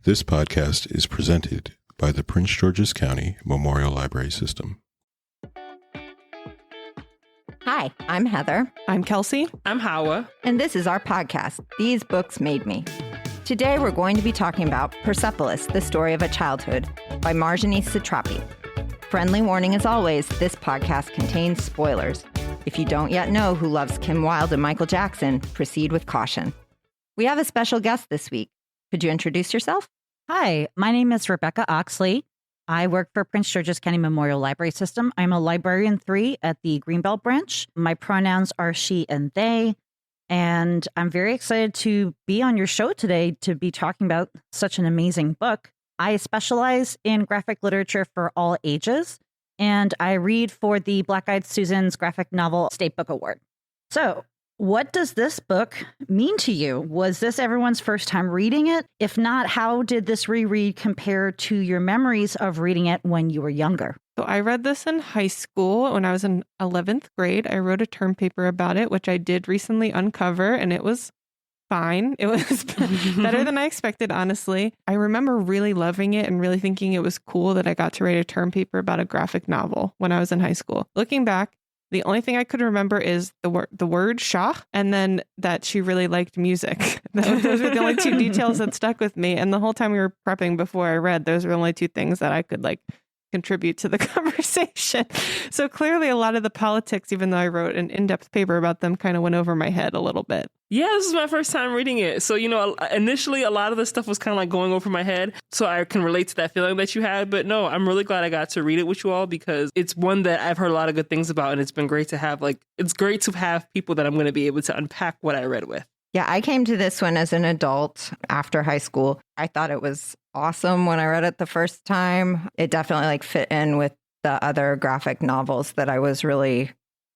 This podcast is presented by the Prince George's County Memorial Library System. Hi, I'm Heather. I'm Kelsey. I'm Hawa. And this is our podcast, These Books Made Me. Today we're going to be talking about Persepolis, the Story of a Childhood by Marjane Satrapi. Friendly warning as always, this podcast contains spoilers. If you don't yet know who loves Kim Wilde and Michael Jackson, proceed with caution. We have a special guest this week. Could you introduce yourself? Hi, my name is Rebecca Oxley. I work for Prince George's County Memorial Library System. I'm a librarian 3 at the Greenbelt branch. My pronouns are she and they, and I'm very excited to be on your show today to be talking about such an amazing book. I specialize in graphic literature for all ages, and I read for the Black Eyed Susan's Graphic Novel State Book Award. So, what does this book mean to you? Was this everyone's first time reading it? If not, how did this reread compare to your memories of reading it when you were younger? So I read this in high school when I was in 11th grade. I wrote a term paper about it, which I did recently uncover, and it was fine. It was better than I expected, honestly. I remember really loving it and really thinking it was cool that I got to write a term paper about a graphic novel when I was in high school. Looking back, the only thing I could remember is the word Shah, and then that she really liked music. Those were the only 2 details that stuck with me. And the whole time we were prepping before I read, those were only 2 things that I could contribute to the conversation. So clearly a lot of the politics, even though I wrote an in-depth paper about them, kind of went over my head a little bit. Yeah, this is my first time reading it. So, initially a lot of the stuff was kind of going over my head. So I can relate to that feeling that you had. But no, I'm really glad I got to read it with you all because it's one that I've heard a lot of good things about. And it's been great to have, it's great to have people that I'm going to be able to unpack what I read with. Yeah, I came to this one as an adult after high school. I thought it was awesome when I read it the first time. It definitely fit in with the other graphic novels that I was really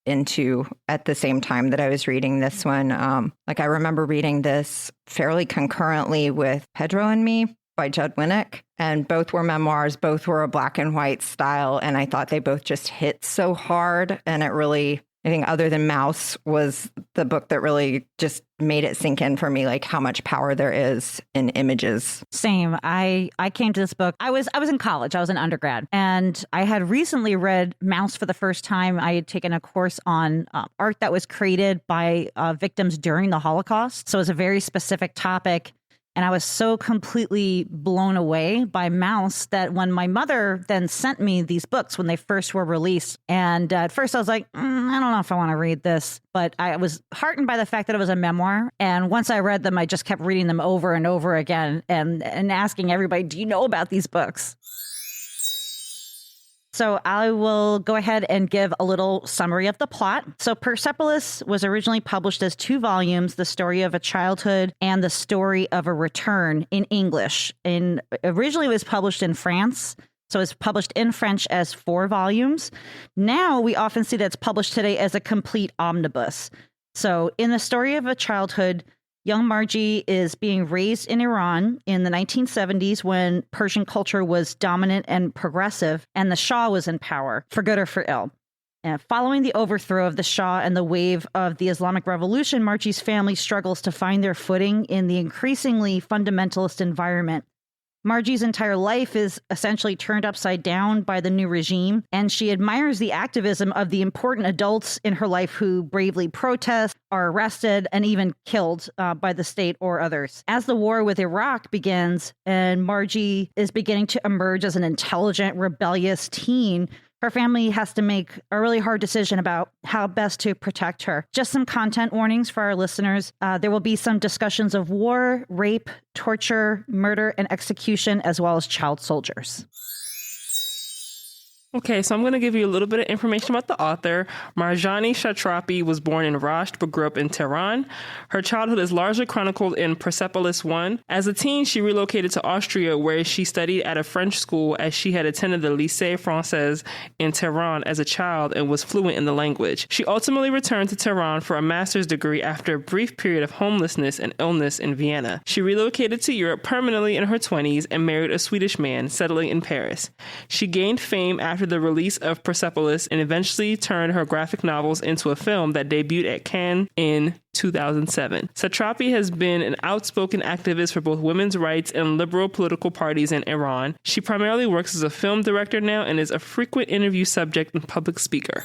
into at the same time that I was reading this one. I remember reading this fairly concurrently with Pedro and Me by Judd Winnick, and both were memoirs, both were a black and white style, and I thought they both just hit so hard, and it really, I think other than Mouse, was the book that really just made it sink in for me, how much power there is in images. Same. I came to this book. I was in college. I was an undergrad, and I had recently read Mouse for the first time. I had taken a course on art that was created by victims during the Holocaust. So it was a very specific topic. And I was so completely blown away by Mouse that when my mother then sent me these books when they first were released, and at first I was like, I don't know if I want to read this, but I was heartened by the fact that it was a memoir. And once I read them, I just kept reading them over and over again and asking everybody, do you know about these books? So I will go ahead and give a little summary of the plot. So Persepolis was originally published as 2 volumes, The Story of a Childhood and The Story of a Return in English. Originally it was published in France. So it's published in French as 4 volumes. Now we often see that it's published today as a complete omnibus. So in The Story of a Childhood, young Marji is being raised in Iran in the 1970s when Persian culture was dominant and progressive, and the Shah was in power, for good or for ill. And following the overthrow of the Shah and the wave of the Islamic Revolution, Marji's family struggles to find their footing in the increasingly fundamentalist environment. Marji's entire life is essentially turned upside down by the new regime, and she admires the activism of the important adults in her life who bravely protest, are arrested, and even killed by the state or others. As the war with Iraq begins, and Marji is beginning to emerge as an intelligent, rebellious teen, her family has to make a really hard decision about how best to protect her. Just some content warnings for our listeners. There will be some discussions of war, rape, torture, murder, and execution, as well as child soldiers. Okay, so I'm going to give you a little bit of information about the author. Marjane Satrapi was born in Rasht but grew up in Tehran. Her childhood is largely chronicled in Persepolis 1. As a teen, she relocated to Austria, where she studied at a French school as she had attended the Lycée Français in Tehran as a child and was fluent in the language. She ultimately returned to Tehran for a master's degree after a brief period of homelessness and illness in Vienna. She relocated to Europe permanently in her 20s and married a Swedish man, settling in Paris. She gained fame after after the release of Persepolis and eventually turned her graphic novels into a film that debuted at Cannes in 2007. Satrapi has been an outspoken activist for both women's rights and liberal political parties in Iran. She primarily works as a film director now and is a frequent interview subject and public speaker.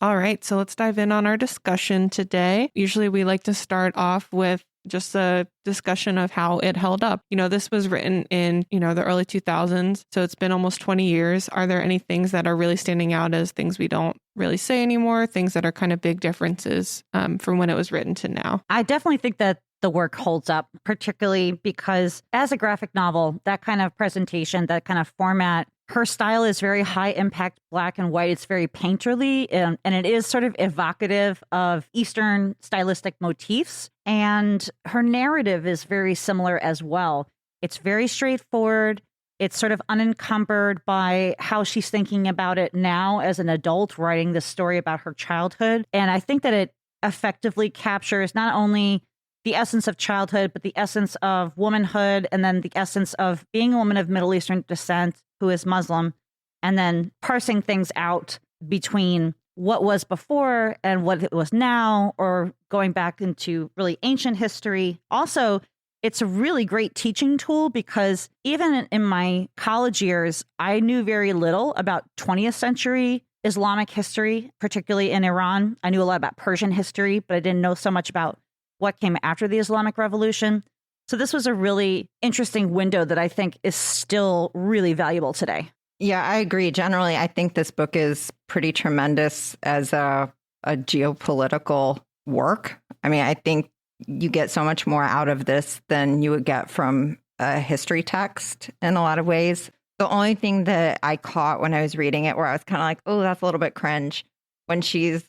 All right, so let's dive in on our discussion today. Usually we like to start off with just a discussion of how it held up. This was written in, the early 2000s, so it's been almost 20 years. Are there any things that are really standing out as things we don't really say anymore, things that are kind of big differences from when it was written to now? I definitely think that the work holds up, particularly because as a graphic novel, that kind of presentation, that kind of format, her style is very high impact, black and white. It's very painterly, and it is sort of evocative of Eastern stylistic motifs. And her narrative is very similar as well. It's very straightforward. It's sort of unencumbered by how she's thinking about it now as an adult, writing this story about her childhood. And I think that it effectively captures not only the essence of childhood, but the essence of womanhood, and then the essence of being a woman of Middle Eastern descent who is Muslim, and then parsing things out between what was before and what it was now, or going back into really ancient history. Also, it's a really great teaching tool because even in my college years, I knew very little about 20th century Islamic history, particularly in Iran. I knew a lot about Persian history, but I didn't know so much about what came after the Islamic Revolution. So this was a really interesting window that I think is still really valuable today. Yeah, I agree. Generally, I think this book is pretty tremendous as a geopolitical work. I mean, I think you get so much more out of this than you would get from a history text in a lot of ways. The only thing that I caught when I was reading it where I was kind of like, oh, that's a little bit cringe, when she's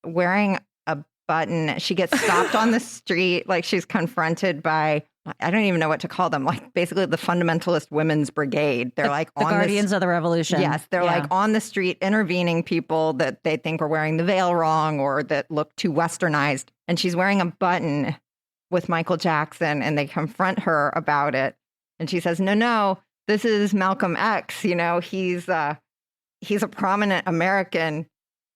wearing a button, she gets stopped on the street, like she's confronted by, I don't even know what to call them, like basically the fundamentalist women's brigade. They're like the on guardians of the revolution. Yes, they're like on the street intervening people that they think are wearing the veil wrong or that look too westernized. And she's wearing a button with Michael Jackson, and they confront her about it. And she says, no, this is Malcolm X. He's a prominent American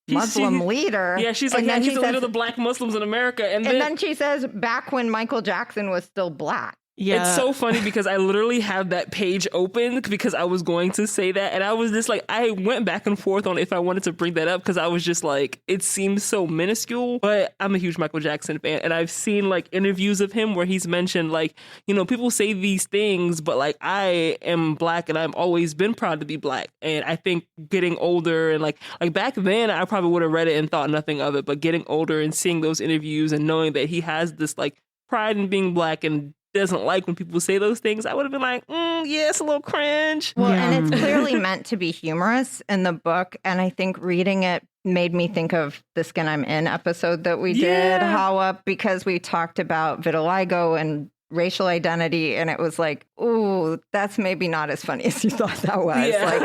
Muslim leader. Yeah, she's like, he's the leader of the black Muslims in America. And then she says, back when Michael Jackson was still black. Yeah. It's so funny because I literally have that page open because I was going to say that. And I was just like, I went back and forth on if I wanted to bring that up because I was just like, it seems so minuscule. But I'm a huge Michael Jackson fan. And I've seen like interviews of him where he's mentioned like, people say these things, but like I am black and I've always been proud to be black. And I think getting older and like back then I probably would have read it and thought nothing of it. But getting older and seeing those interviews and knowing that he has this like pride in being black and doesn't like when people say those things, I would have been like, yeah, it's a little cringe. Well, and it's clearly meant to be humorous in the book. And I think reading it made me think of the Skin I'm In episode that we did, Hawa, because we talked about vitiligo and racial identity. And it was like, ooh, that's maybe not as funny as you thought that was. Yeah. Like,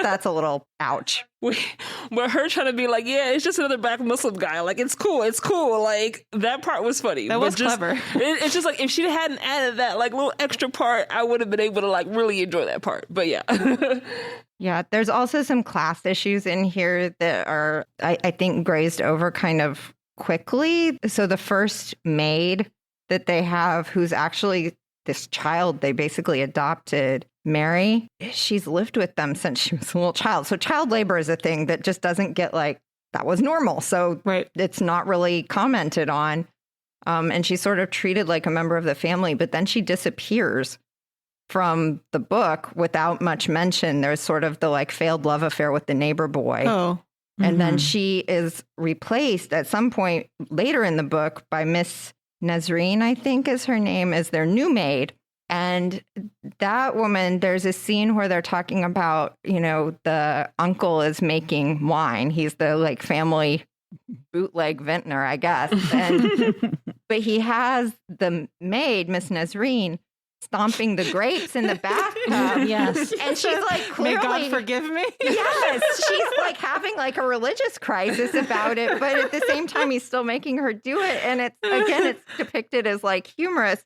that's a little ouch. But her trying to be like, yeah, it's just another black Muslim guy. Like, it's cool. Like, that part was funny. That was clever. It's just like, if she hadn't added that, like, little extra part, I would have been able to, like, really enjoy that part. But yeah. Yeah, there's also some class issues in here that are, I think, grazed over kind of quickly. So the first maid that they have, who's actually this child they basically adopted, Mary, she's lived with them since she was a little child. So child labor is a thing that just doesn't get like, that was normal. So It's not really commented on. And she's sort of treated like a member of the family, but then she disappears from the book without much mention. There's sort of the like failed love affair with the neighbor boy. Oh. And then she is replaced at some point later in the book by Miss Nazreen, I think is her name, is their new maid. And that woman, there's a scene where they're talking about, the uncle is making wine. He's the like family bootleg vintner, I guess. But he has the maid, Miss Nazreen, stomping the grapes in the bathtub. Yes. And she's like, clearly, may God forgive me. Yes. She's like having like a religious crisis about it. But at the same time, he's still making her do it. And it's depicted as like humorous.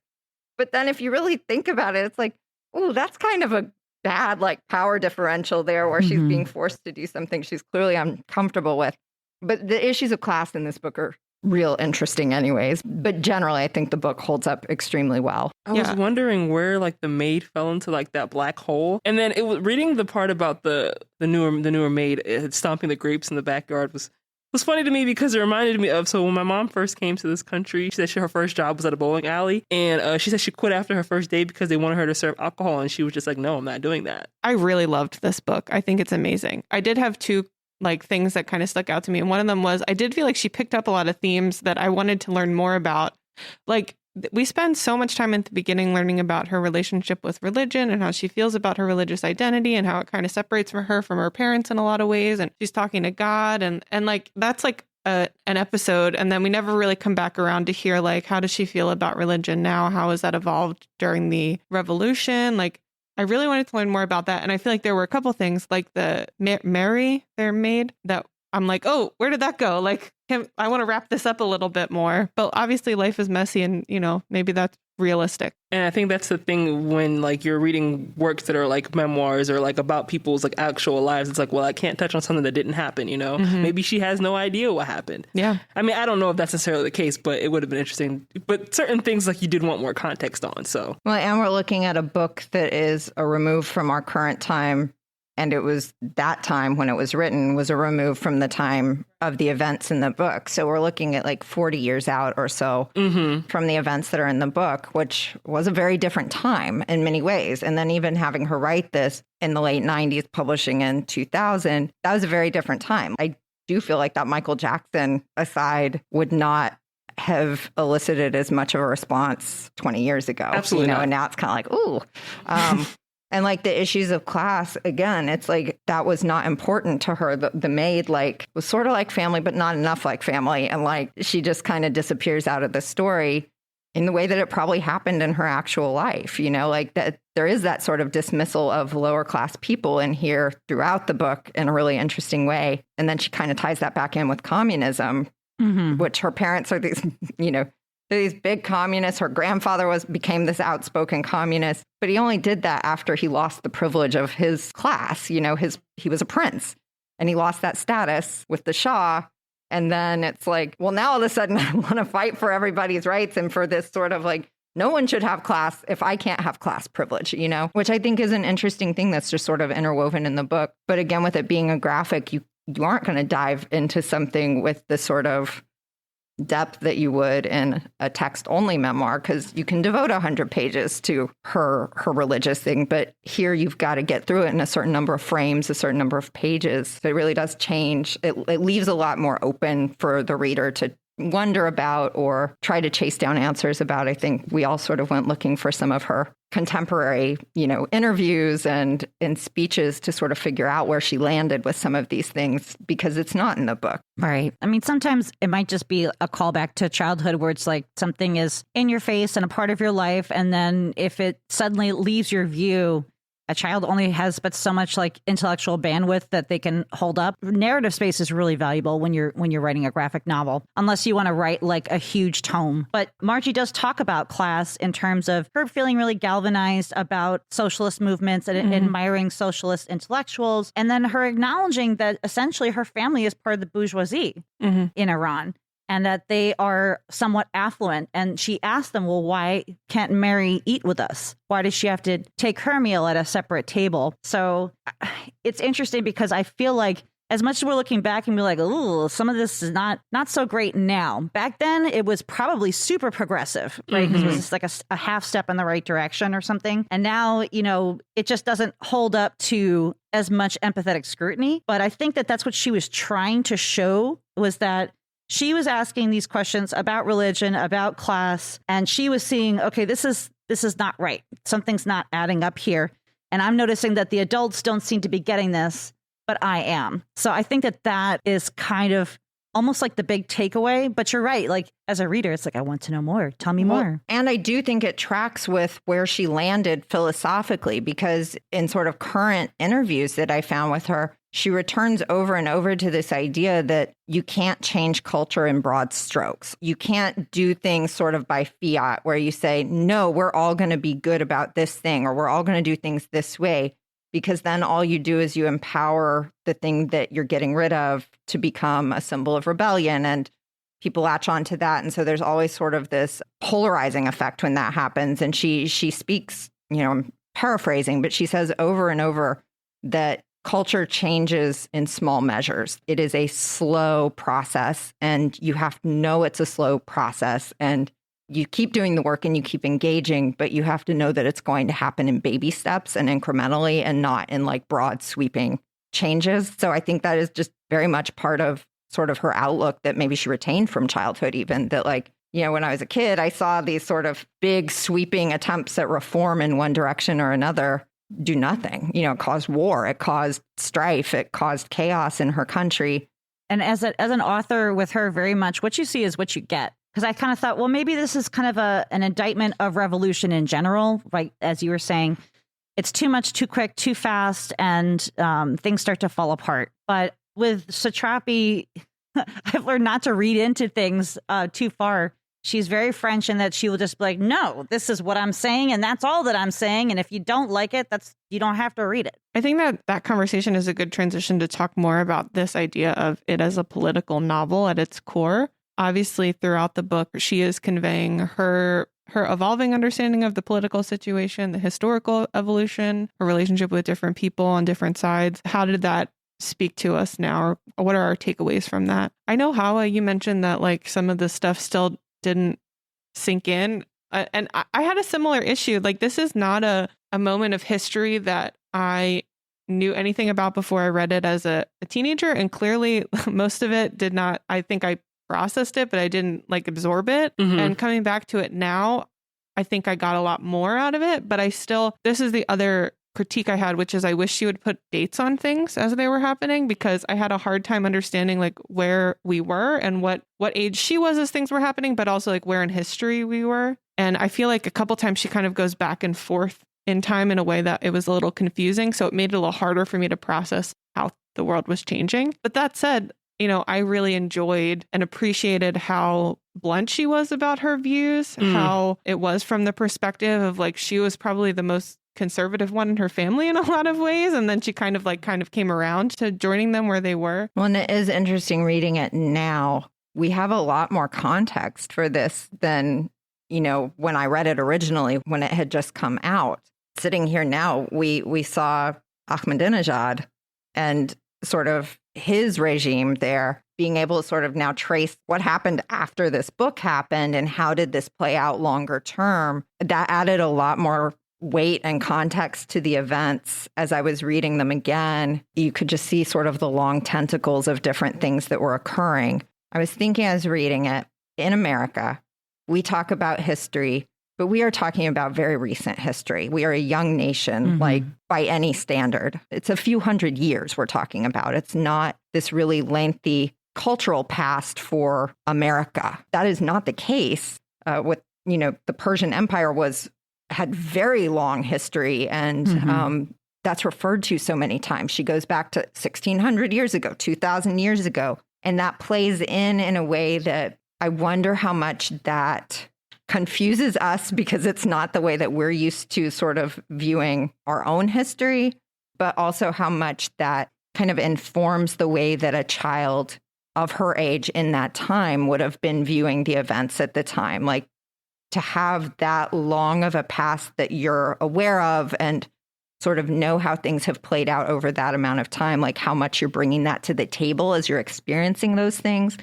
But then if you really think about it, it's like, oh, that's kind of a bad like power differential there where she's being forced to do something she's clearly uncomfortable with. But the issues of class in this book are real interesting anyways. But generally, I think the book holds up extremely well. I was wondering where like the maid fell into like that black hole. And then it was reading the part about the newer maid stomping the grapes in the backyard was funny to me because it reminded me of, so when my mom first came to this country, she said her first job was at a bowling alley. And she said she quit after her first day because they wanted her to serve alcohol. And she was just like, no, I'm not doing that. I really loved this book. I think it's amazing. I did have two like things that kind of stuck out to me. And one of them was I did feel like she picked up a lot of themes that I wanted to learn more about. Like we spend so much time at the beginning learning about her relationship with religion and how she feels about her religious identity and how it kind of separates her from her parents in a lot of ways. And she's talking to God and like that's like an episode. And then we never really come back around to hear like, how does she feel about religion now? How has that evolved during the revolution? Like, I really wanted to learn more about that. And I feel like there were a couple things like the Mary, their maid, that I'm like, oh, where did that go? Like, I want to wrap this up a little bit more. But obviously life is messy and, you know, maybe that's realistic. And I think that's the thing when like you're reading works that are like memoirs or like about people's like actual lives. It's like, well, I can't touch on something that didn't happen, you know? Maybe she has no idea what happened. Yeah. I mean, I don't know if that's necessarily the case, but it would have been interesting. But certain things like you did want more context on. So, well, and we're looking at a book that is a remove from our current time. And it was that time when it was written was a remove from the time of the events in the book. So we're looking at like 40 years out or so from the events that are in the book, which was a very different time in many ways. And then even having her write this in the late 90s, publishing in 2000, that was a very different time. I do feel like that Michael Jackson aside would not have elicited as much of a response 20 years ago. Absolutely you know, not. And now it's kind of like, ooh. And like the issues of class, again, it's like that was not important to her. The maid like was sort of like family, but not enough like family. And like she just kind of disappears out of the story in the way that it probably happened in her actual life. You know, like that there is that sort of dismissal of lower class people in here throughout the book in a really interesting way. And then she kind of ties that back in with communism, which her parents are these, you know, these big communists. Her grandfather became this outspoken communist, but he only did that after he lost the privilege of his class. You know, he was a prince and he lost that status with the Shah. And then it's like, well, now all of a sudden I want to fight for everybody's rights and for this sort of like, no one should have class if I can't have class privilege, you know, which I think is an interesting thing that's just sort of interwoven in the book. But again, with it being a graphic, you aren't going to dive into something with the sort of depth that you would in a text-only memoir, because you can devote 100 pages to her religious thing. But here you've got to get through it in a certain number of frames, a certain number of pages. So it really does change. It leaves a lot more open for the reader to wonder about or try to chase down answers about. I think we all sort of went looking for some of her contemporary, you know, interviews and speeches to sort of figure out where she landed with some of these things, because it's not in the book. Right. I mean, sometimes it might just be a callback to childhood where it's like something is in your face and a part of your life. And then if it suddenly leaves your view, a child only has but so much like intellectual bandwidth that they can hold up. Narrative space is really valuable when you're writing a graphic novel, unless you want to write like a huge tome. But Marji does talk about class in terms of her feeling really galvanized about socialist movements and admiring socialist intellectuals. And then her acknowledging that essentially her family is part of the bourgeoisie in Iran, and that they are somewhat affluent. And she asked them, well, why can't Mary eat with us? Why does she have to take her meal at a separate table? So it's interesting because I feel like as much as we're looking back and be like, oh, some of this is not so great now. Back then, it was probably super progressive, right? Because it was just like a half step in the right direction or something. And now, you know, it just doesn't hold up to as much empathetic scrutiny. But I think that that's what she was trying to show, was that she was asking these questions about religion, about class, and she was seeing, okay, this is not right. Something's not adding up here. And I'm noticing that the adults don't seem to be getting this, but I am. So I think that is kind of almost like the big takeaway. But you're right. Like as a reader, it's like, I want to know more. Tell me more. And I do think it tracks with where she landed philosophically, because in sort of current interviews that I found with her, she returns over and over to this idea that you can't change culture in broad strokes. You can't do things sort of by fiat where you say, no, we're all going to be good about this thing, or we're all going to do things this way. because then all you do is you empower the thing that you're getting rid of to become a symbol of rebellion, and people latch onto that. And so there's always sort of this polarizing effect when that happens. And she speaks, I'm paraphrasing, but she says over and over that culture changes in small measures. It is a slow process, and you have to know it's a slow process, and you keep doing the work and you keep engaging, but you have to know that it's going to happen in baby steps and incrementally, and not in like broad sweeping changes. So I think that is just very much part of sort of her outlook that maybe she retained from childhood, even that like, when I was a kid, I saw these sort of big sweeping attempts at reform in one direction or another do nothing. It caused war, it caused strife, it caused chaos in her country. And as an author with her, very much what you see is what you get. Because I kind of thought, well, maybe this is kind of an indictment of revolution in general, right? As you were saying, it's too much, too quick, too fast, and things start to fall apart. But with Satrapi, I've learned not to read into things too far. She's very French in that she will just be like, no, this is what I'm saying, and that's all that I'm saying. And if you don't like it, you don't have to read it. I think that conversation is a good transition to talk more about this idea of it as a political novel at its core. Obviously, throughout the book, she is conveying her evolving understanding of the political situation, the historical evolution, her relationship with different people on different sides. How did that speak to us now? Or what are our takeaways from that? I know, Hawa, you mentioned that like some of the stuff still didn't sink in. And I had a similar issue. Like, this is not a moment of history that I knew anything about before I read it as a teenager. And clearly most of it did not. I think I processed it, but I didn't like absorb it. Mm-hmm. And coming back to it now, I think I got a lot more out of it. But this is the other critique I had, which is I wish she would put dates on things as they were happening, because I had a hard time understanding like where we were and what age she was as things were happening, but also like where in history we were. And I feel like a couple times she kind of goes back and forth in time in a way that it was a little confusing. So it made it a little harder for me to process how the world was changing. But that said, I really enjoyed and appreciated how blunt she was about her views, how it was from the perspective of like, she was probably the most conservative one in her family in a lot of ways. And then she kind of came around to joining them where they were. Well, and it is interesting reading it now. We have a lot more context for this than, when I read it originally, when it had just come out. Sitting here now, we saw Ahmadinejad and sort of his regime there, being able to sort of now trace what happened after this book happened and how did this play out longer term. That added a lot more weight and context to the events. As I was reading them again, you could just see sort of the long tentacles of different things that were occurring. I was thinking as reading it, in America, we talk about history, but we are talking about very recent history. We are a young nation, like by any standard. It's a few hundred years we're talking about. It's not this really lengthy cultural past for America. That is not the case. The Persian Empire had very long history, and that's referred to so many times. She goes back to 1600 years ago, 2000 years ago, and that plays in a way that I wonder how much that confuses us, because it's not the way that we're used to sort of viewing our own history, but also how much that kind of informs the way that a child of her age in that time would have been viewing the events at the time. Like, to have that long of a past that you're aware of and sort of know how things have played out over that amount of time, like how much you're bringing that to the table as you're experiencing those things.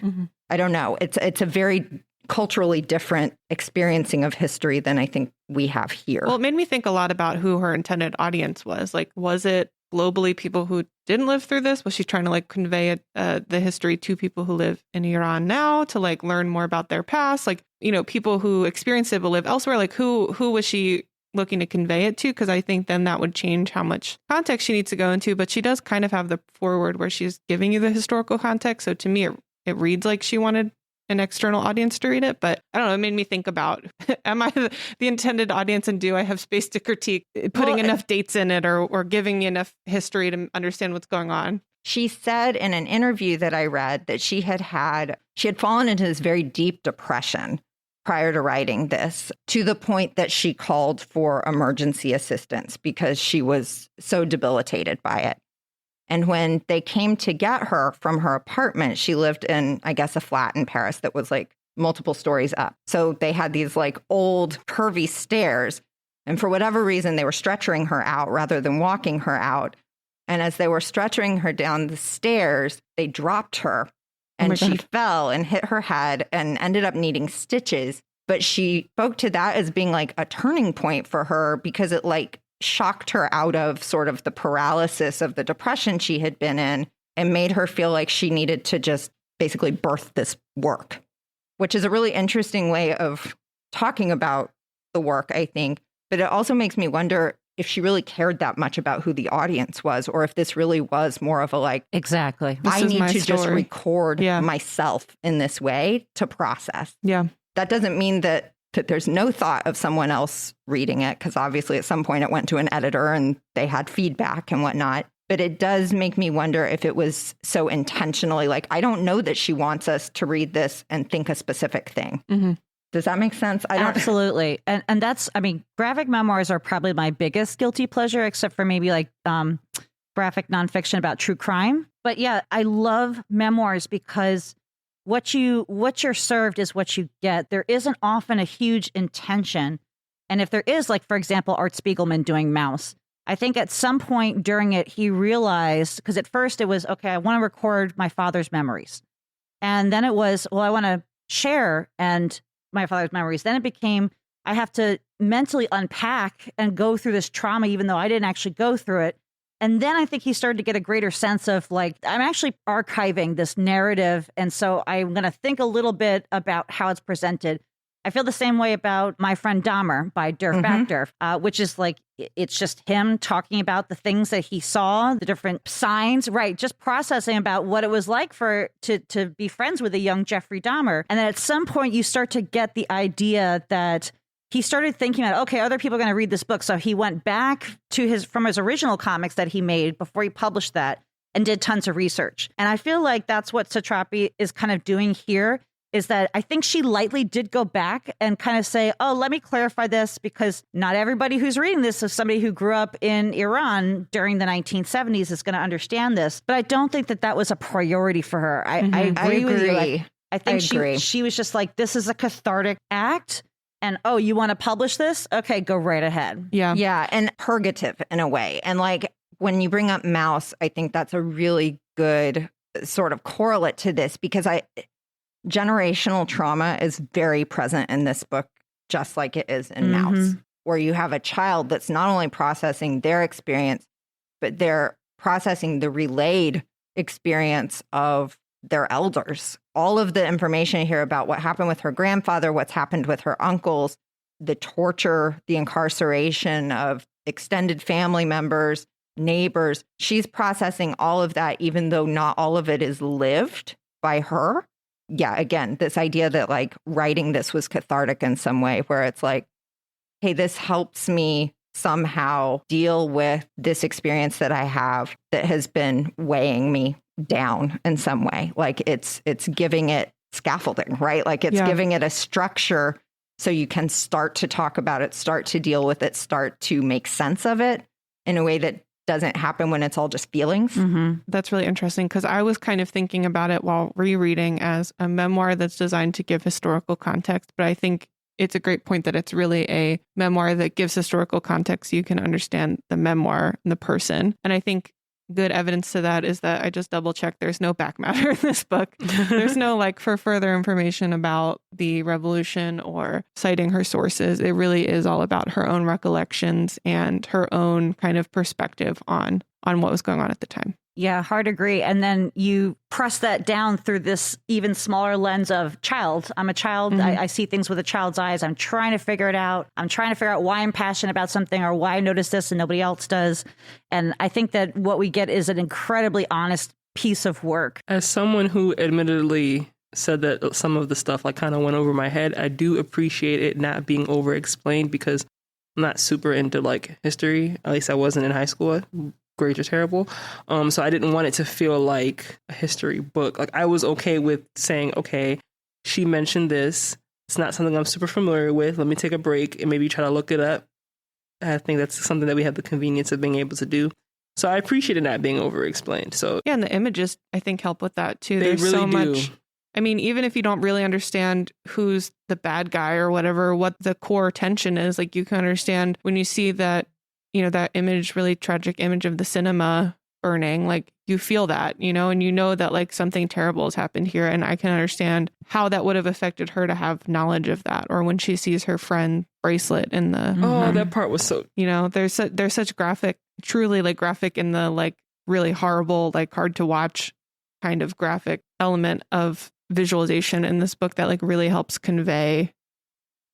I don't know. It's a very culturally different experiencing of history than I think we have here. Well, it made me think a lot about who her intended audience was. Like, was it globally people who didn't live through this? Was she trying to like convey the history to people who live in Iran now to like learn more about their past? Like, people who experienced it but live elsewhere, like who was she looking to convey it to? Because I think then that would change how much context she needs to go into. But she does kind of have the foreword where she's giving you the historical context. So to me, it reads like she wanted an external audience to read it. But I don't know, it made me think about, am I the intended audience, and do I have space to critique putting enough dates in it or giving me enough history to understand what's going on? She said in an interview that I read that she had fallen into this very deep depression. prior to writing this, to the point that she called for emergency assistance because she was so debilitated by it. And when they came to get her from her apartment, she lived in, I guess, a flat in Paris that was like multiple stories up. So they had these like old curvy stairs. And for whatever reason, they were stretchering her out rather than walking her out. And as they were stretchering her down the stairs, they dropped her and she fell and hit her head and ended up needing stitches. But she spoke to that as being like a turning point for her because it like shocked her out of sort of the paralysis of the depression she had been in and made her feel like she needed to just basically birth this work, which is a really interesting way of talking about the work, I think. But it also makes me wonder if she really cared that much about who the audience was, or if this really was more of a like, exactly, I need to just record myself in this way to process. Yeah. That doesn't mean that there's no thought of someone else reading it, because obviously at some point it went to an editor and they had feedback and whatnot. But it does make me wonder if it was so intentionally like, I don't know that she wants us to read this and think a specific thing. Mm-hmm. Does that make sense? Absolutely. And that's, I mean, graphic memoirs are probably my biggest guilty pleasure, except for maybe like graphic nonfiction about true crime. But yeah, I love memoirs because what you're served is what you get. There isn't often a huge intention. And if there is, like, for example, Art Spiegelman doing Mouse, I think at some point during it, he realized, because at first it was, okay, I want to record my father's memories. And then it was, well, I want to share and my father's memories. Then it became, I have to mentally unpack and go through this trauma, even though I didn't actually go through it. And then I think he started to get a greater sense of like, I'm actually archiving this narrative. And so I'm going to think a little bit about how it's presented. I feel the same way about My Friend Dahmer by Dirk Backdorf, which is like, it's just him talking about the things that he saw, the different signs, right? Just processing about what it was like to be friends with a young Jeffrey Dahmer. And then at some point you start to get the idea that he started thinking about, okay, other people are going to read this book. So he went back to from his original comics that he made before he published that and did tons of research. And I feel like that's what Satrapi is kind of doing here, is that I think she lightly did go back and kind of say, oh, let me clarify this, because not everybody who's reading this is somebody who grew up in Iran during the 1970s is going to understand this. But I don't think that was a priority for her. I agree with you. I think she was just like, this is a cathartic act. And, oh, you want to publish this? Okay, go right ahead. Yeah. Yeah. And purgative in a way. And like when you bring up Mouse, I think that's a really good sort of correlate to this, because generational trauma is very present in this book, just like it is in Mouse, where you have a child that's not only processing their experience, but they're processing the relayed experience of their elders. All of the information here about what happened with her grandfather, what's happened with her uncles, the torture, the incarceration of extended family members, neighbors. She's processing all of that, even though not all of it is lived by her. Yeah, again, this idea that like writing this was cathartic in some way, where it's like, hey, this helps me somehow deal with this experience that I have that has been weighing me down in some way. Like it's giving it scaffolding, right? Like it's giving it a structure so you can start to talk about it, start to deal with it, start to make sense of it in a way that doesn't happen when it's all just feelings. Mm-hmm. That's really interesting, because I was kind of thinking about it while rereading as a memoir that's designed to give historical context. But I think it's a great point that it's really a memoir that gives historical context so you can understand the memoir and the person. And I think good evidence to that is that I just double checked. There's no back matter in this book. There's no like for further information about the revolution or citing her sources. It really is all about her own recollections and her own kind of perspective on what was going on at the time. Yeah, hard to agree. And then you press that down through this even smaller lens of child. I'm a child. I see things with a child's eyes. I'm trying to figure it out. I'm trying to figure out why I'm passionate about something or why I notice this and nobody else does. And I think that what we get is an incredibly honest piece of work. As someone who admittedly said that some of the stuff like kind of went over my head, I do appreciate it not being over explained, because I'm not super into like history. At least I wasn't in high school. Grades are terrible. So I didn't want it to feel like a history book. Like I was okay with saying, okay, she mentioned this. It's not something I'm super familiar with. Let me take a break and maybe try to look it up. I think that's something that we have the convenience of being able to do. So I appreciated that being over-explained. So yeah, and the images, I think, help with that too. They There's really so do. much. I mean, even if you don't really understand who's the bad guy or whatever, what the core tension is, like you can understand when you see that, you know, that image, really tragic image of the cinema burning, like you feel that, you know, and you know that like something terrible has happened here. And I can understand how that would have affected her to have knowledge of that. Or when she sees her friend bracelet in the, oh, that part was so, you know, there's such graphic, truly like graphic in the like really horrible, like hard to watch kind of graphic element of visualization in this book that like really helps convey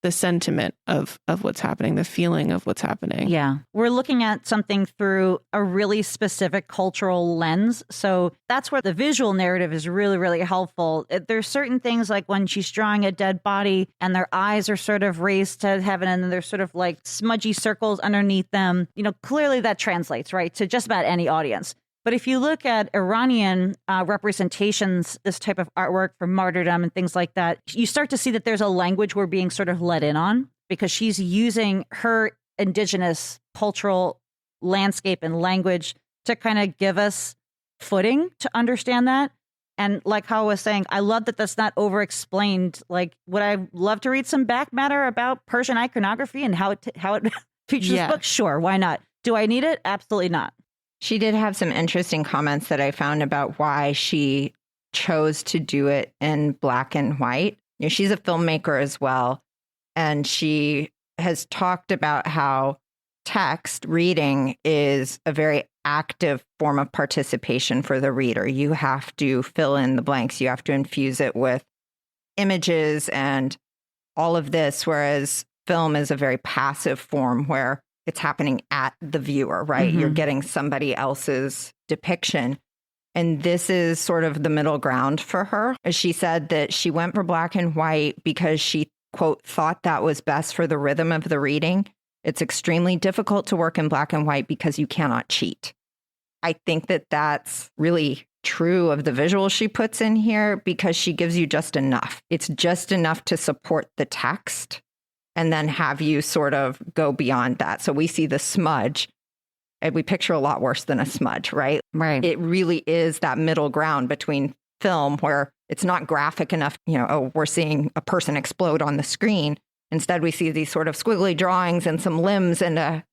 the sentiment of what's happening, the feeling of what's happening. Yeah. We're looking at something through a really specific cultural lens. So that's where the visual narrative is really, really helpful. There's certain things like when she's drawing a dead body and their eyes are sort of raised to heaven and then there's sort of like smudgy circles underneath them. You know, clearly that translates, right, to just about any audience. But if you look at Iranian representations, this type of artwork for martyrdom and things like that, you start to see that there's a language we're being sort of let in on because she's using her indigenous cultural landscape and language to kind of give us footing to understand that. And like how I was saying, I love that that's not over-explained. Like, would I love to read some back matter about Persian iconography and how it features this book? Sure, why not? Do I need it? Absolutely not. She did have some interesting comments that I found about why she chose to do it in black and white. You know, she's a filmmaker as well, and she has talked about how text reading is a very active form of participation for the reader. You have to fill in the blanks. You have to infuse it with images and all of this, whereas film is a very passive form where it's happening at the viewer, right? Mm-hmm. You're getting somebody else's depiction. And this is sort of the middle ground for her. She said that she went for black and white because she, quote, thought that was best for the rhythm of the reading. It's extremely difficult to work in black and white because you cannot cheat. I think that that's really true of the visuals she puts in here because she gives you just enough. It's just enough to support the text and then have you sort of go beyond that. So we see the smudge, and we picture a lot worse than a smudge, right? Right. It really is that middle ground between film where it's not graphic enough, you know, oh, we're seeing a person explode on the screen. Instead, we see these sort of squiggly drawings and some limbs and a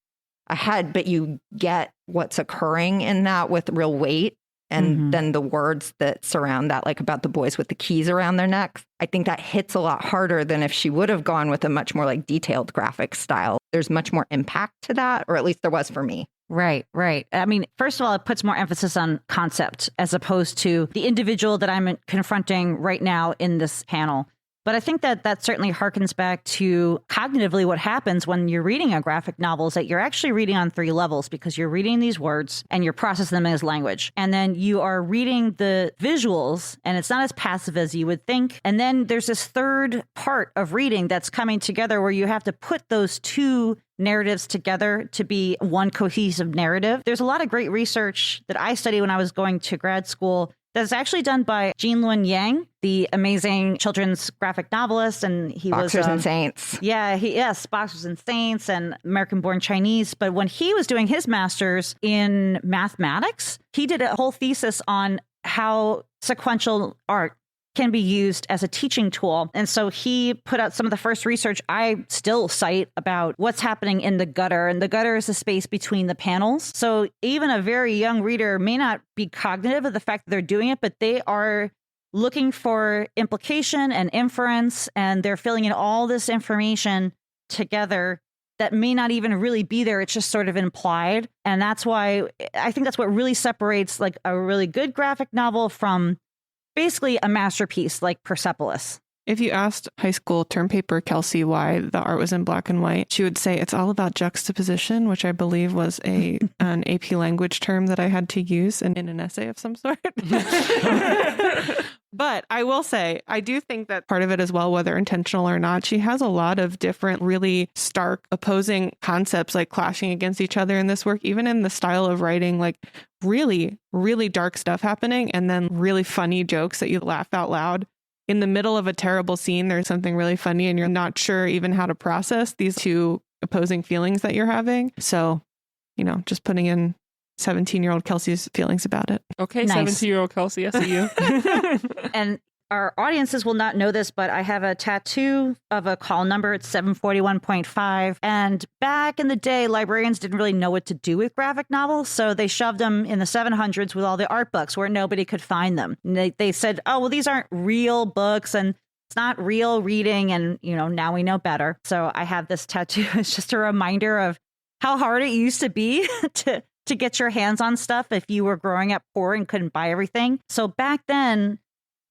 head, but you get what's occurring in that with real weight. And then the words that surround that, like about the boys with the keys around their necks, I think that hits a lot harder than if she would have gone with a much more like detailed graphic style. There's much more impact to that, or at least there was for me. Right, right. I mean, first of all, it puts more emphasis on concept as opposed to the individual that I'm confronting right now in this panel. But I think that that certainly harkens back to cognitively what happens when you're reading a graphic novel is that you're actually reading on three levels because you're reading these words and you're processing them as language. And then you are reading the visuals and it's not as passive as you would think. And then there's this third part of reading that's coming together where you have to put those two narratives together to be one cohesive narrative. There's a lot of great research that I studied when I was going to grad school that's actually done by Jean Luen Yang, the amazing children's graphic novelist. And he Boxers was... and Saints. Yeah, yes, Boxers and Saints and American-born Chinese. But when he was doing his master's in mathematics, he did a whole thesis on how sequential art can be used as a teaching tool. And so he put out some of the first research I still cite about what's happening in the gutter. And the gutter is the space between the panels. So even a very young reader may not be cognitive of the fact that they're doing it, but they are looking for implication and inference, and they're filling in all this information together that may not even really be there. It's just sort of implied. And that's why I think that's what really separates like a really good graphic novel from basically a masterpiece like Persepolis. If you asked high school term paper Kelsey why the art was in black and white, she would say it's all about juxtaposition, which I believe was an AP language term that I had to use in an essay of some sort. But I will say, I do think that part of it as well, whether intentional or not, she has a lot of different, really stark opposing concepts like clashing against each other in this work, even in the style of writing, like really, really dark stuff happening and then really funny jokes that you laugh out loud in the middle of a terrible scene, there's something really funny and you're not sure even how to process these two opposing feelings that you're having. So, just putting in 17-year-old Kelsey's feelings about it. Okay, Nice. 17-year-old Kelsey, I see you. And our audiences will not know this, but I have a tattoo of a call number. It's 741.5. And back in the day, librarians didn't really know what to do with graphic novels. So they shoved them in the 700s with all the art books where nobody could find them. And they said, oh, well, these aren't real books and it's not real reading. And, now we know better. So I have this tattoo. It's just a reminder of how hard it used to be to get your hands on stuff if you were growing up poor and couldn't buy everything. So back then,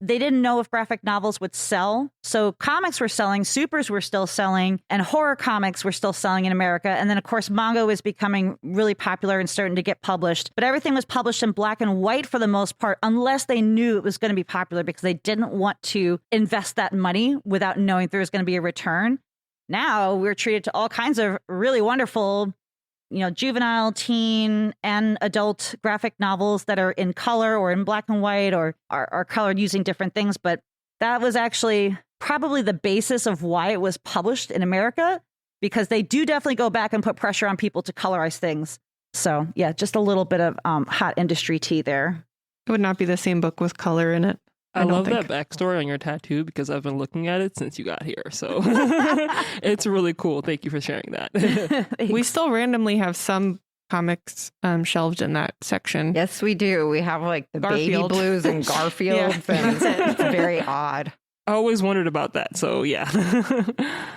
they didn't know if graphic novels would sell. So comics were selling, supers were still selling, and horror comics were still selling in America. And then, of course, manga was becoming really popular and starting to get published. But everything was published in black and white for the most part, unless they knew it was going to be popular because they didn't want to invest that money without knowing there was going to be a return. Now we're treated to all kinds of really wonderful juvenile, teen, and adult graphic novels that are in color or in black and white or are colored using different things. But that was actually probably the basis of why it was published in America, because they do definitely go back and put pressure on people to colorize things. So, yeah, just a little bit of hot industry tea there. It would not be the same book with color in it. I love that backstory on your tattoo because I've been looking at it since you got here. So it's really cool. Thank you for sharing that. We still randomly have some comics shelved in that section. Yes, we do. We have like the Garfield. Baby Blues and Garfield. And it's very odd. I always wondered about that. So yeah.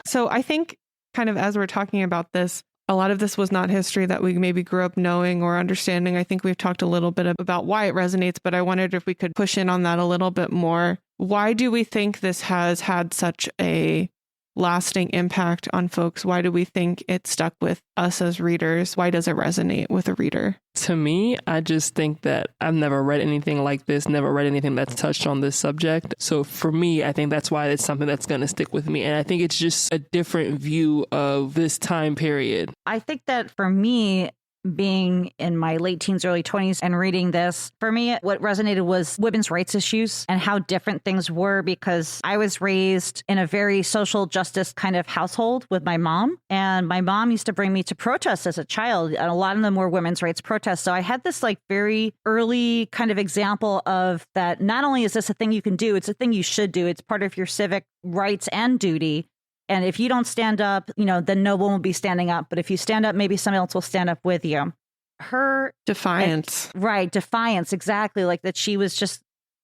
So I think kind of as we're talking about this, a lot of this was not history that we maybe grew up knowing or understanding. I think we've talked a little bit about why it resonates, but I wondered if we could push in on that a little bit more. Why do we think this has had such a lasting impact on folks? Why do we think it stuck with us as readers? Why does it resonate with a reader? To me, I just think that I've never read anything like this, never read anything that's touched on this subject. So for me, I think that's why it's something that's going to stick with me. And I think it's just a different view of this time period. I think that for me, being in my late teens, early 20s and reading this, for me, what resonated was women's rights issues and how different things were, because I was raised in a very social justice kind of household with my mom. And my mom used to bring me to protests as a child. And a lot of them were women's rights protests. So I had this like very early kind of example of that. Not only is this a thing you can do, it's a thing you should do. It's part of your civic rights and duty. And if you don't stand up, then no one will be standing up. But if you stand up, maybe someone else will stand up with you. Her defiance. Right. Defiance. Exactly. Like that she was just,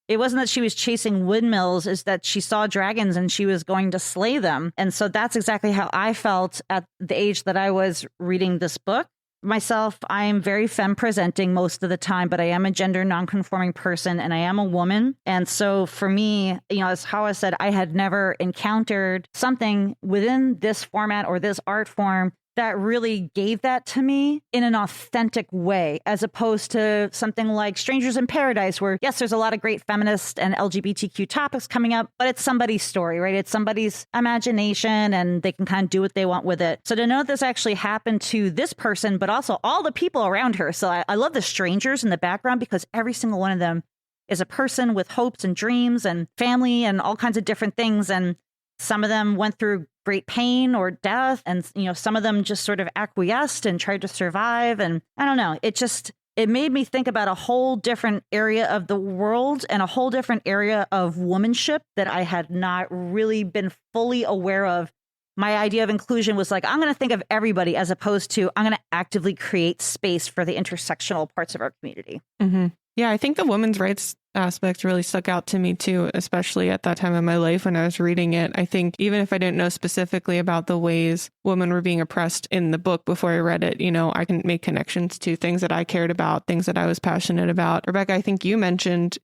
it wasn't that she was chasing windmills, is that she saw dragons and she was going to slay them. And so that's exactly how I felt at the age that I was reading this book. Myself, I am very femme presenting most of the time, but I am a gender nonconforming person and I am a woman. And so for me, as Hawa said, I had never encountered something within this format or this art form that really gave that to me in an authentic way, as opposed to something like Strangers in Paradise, where, yes, there's a lot of great feminist and LGBTQ topics coming up, but it's somebody's story, right? It's somebody's imagination and they can kind of do what they want with it. So to know this actually happened to this person, but also all the people around her. So I love the strangers in the background because every single one of them is a person with hopes and dreams and family and all kinds of different things. And some of them went through great pain or death. And, some of them just sort of acquiesced and tried to survive. And I don't know, it made me think about a whole different area of the world and a whole different area of womanship that I had not really been fully aware of. My idea of inclusion was like, I'm going to think of everybody as opposed to I'm going to actively create space for the intersectional parts of our community. Mm-hmm. Yeah, I think the women's rights aspect really stuck out to me too, especially at that time in my life when I was reading it. I think even if I didn't know specifically about the ways women were being oppressed in the book before I read it, I can make connections to things that I cared about, things that I was passionate about. Rebecca, I think you mentioned,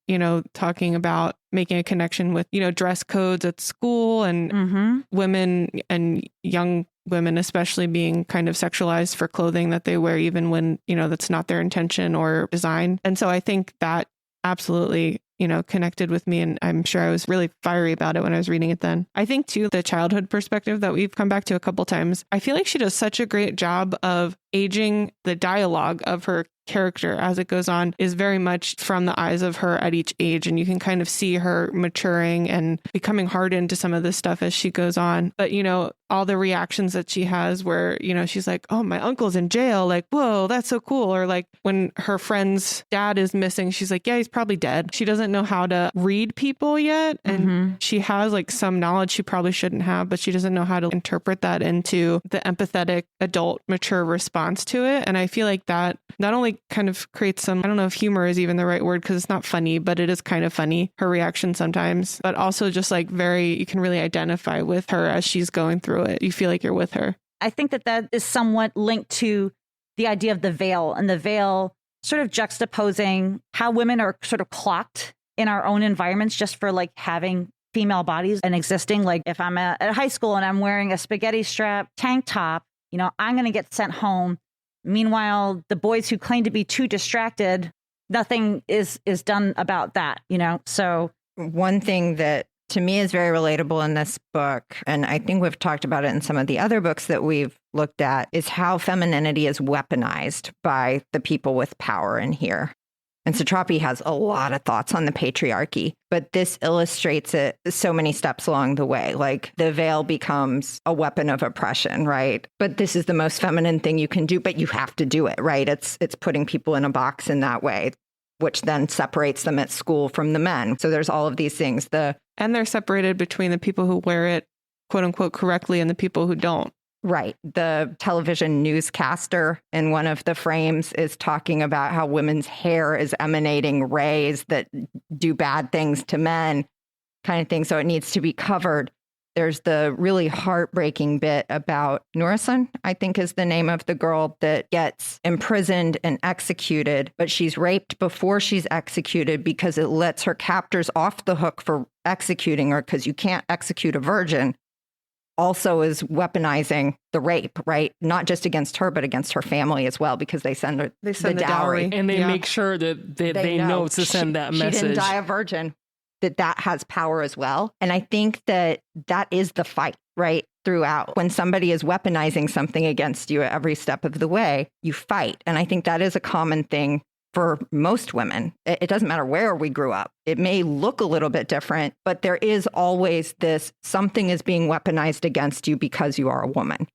talking about making a connection with, dress codes at school and women and young women, especially being kind of sexualized for clothing that they wear, even when, that's not their intention or design. And so I think that absolutely, connected with me. And I'm sure I was really fiery about it when I was reading it then. I think too, the childhood perspective that we've come back to a couple times, I feel like she does such a great job of aging the dialogue of her character as it goes on is very much from the eyes of her at each age. And you can kind of see her maturing and becoming hardened to some of this stuff as she goes on. But, you know, all the reactions that she has where, you know, she's like, oh, my uncle's in jail. Like, whoa, that's so cool. Or like when her friend's dad is missing, she's like, yeah, he's probably dead. She doesn't know how to read people yet. And she has like some knowledge she probably shouldn't have, but she doesn't know how to interpret that into the empathetic, adult, mature response to it. And I feel like that not only kind of creates some, I don't know if humor is even the right word because it's not funny, but it is kind of funny, her reaction sometimes, but also just like you can really identify with her as she's going through it. You feel like you're with her. I think that is somewhat linked to the idea of the veil, and the veil sort of juxtaposing how women are sort of clocked in our own environments just for like having female bodies and existing. Like if I'm at high school and I'm wearing a spaghetti strap tank top, you know, I'm going to get sent home. Meanwhile, the boys who claim to be too distracted, nothing is done about that, you know? So one thing that to me is very relatable in this book, and I think we've talked about it in some of the other books that we've looked at, is how femininity is weaponized by the people with power in here. And Satrapi has a lot of thoughts on the patriarchy, but this illustrates it so many steps along the way. Like the veil becomes a weapon of oppression, right? But this is the most feminine thing you can do, but you have to do it, right? It's putting people in a box in that way, which then separates them at school from the men. So there's all of these things. And they're separated between the people who wear it, quote unquote, correctly and the people who don't. Right. The television newscaster in one of the frames is talking about how women's hair is emanating rays that do bad things to men, kind of thing. So it needs to be covered. There's the really heartbreaking bit about Nourison, I think is the name of the girl that gets imprisoned and executed, but she's raped before she's executed because it lets her captors off the hook for executing her because you can't execute a virgin. Also is weaponizing the rape, right? Not just against her, but against her family as well, because they send her the dowry. And they make sure that they know to send that message. She didn't die a virgin, that has power as well. And I think that is the fight, right? Throughout. When somebody is weaponizing something against you at every step of the way, you fight. And I think that is a common thing for most women. It doesn't matter where we grew up. It may look a little bit different, but there is always this, something is being weaponized against you because you are a woman.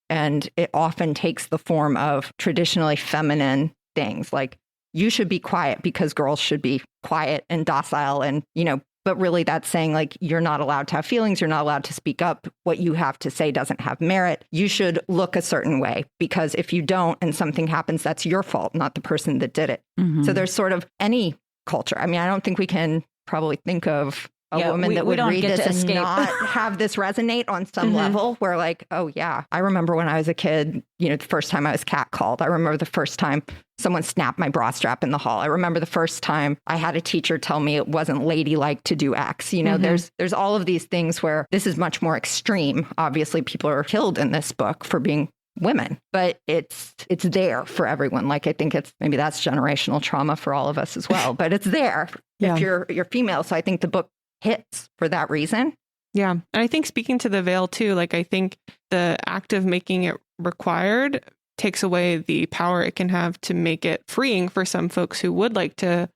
And it often takes the form of traditionally feminine things like you should be quiet because girls should be quiet and docile and, you know, but really that's saying like, you're not allowed to have feelings. You're not allowed to speak up. What you have to say doesn't have merit. You should look a certain way because if you don't and something happens, that's your fault, not the person that did it. Mm-hmm. So there's sort of any culture. I mean, I don't think we can probably think of a woman that would read this and not have this resonate on some level where like, oh yeah, I remember when I was a kid, you know, the first time I was catcalled. I remember the first time someone snapped my bra strap in the hall. I remember the first time I had a teacher tell me it wasn't ladylike to do X. You know, there's all of these things where this is much more extreme. Obviously, people are killed in this book for being women, but it's there for everyone. Like I think maybe that's generational trauma for all of us as well, but it's there if you're female. So I think the book hits for that reason. Yeah. And I think speaking to the veil too, like I think the act of making it required takes away the power it can have to make it freeing for some folks who would like to,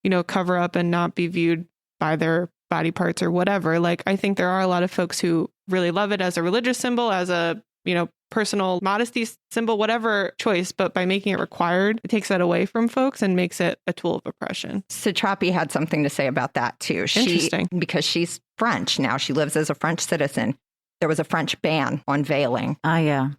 you know, cover up and not be viewed by their body parts or whatever. Like I think there are a lot of folks who really love it as a religious symbol, as a, you know, personal modesty symbol, whatever choice, but by making it required, it takes that away from folks and makes it a tool of oppression. Satrapi had something to say about that too. Interesting. Because she's French now. She lives as a French citizen. There was a French ban on veiling. Yeah.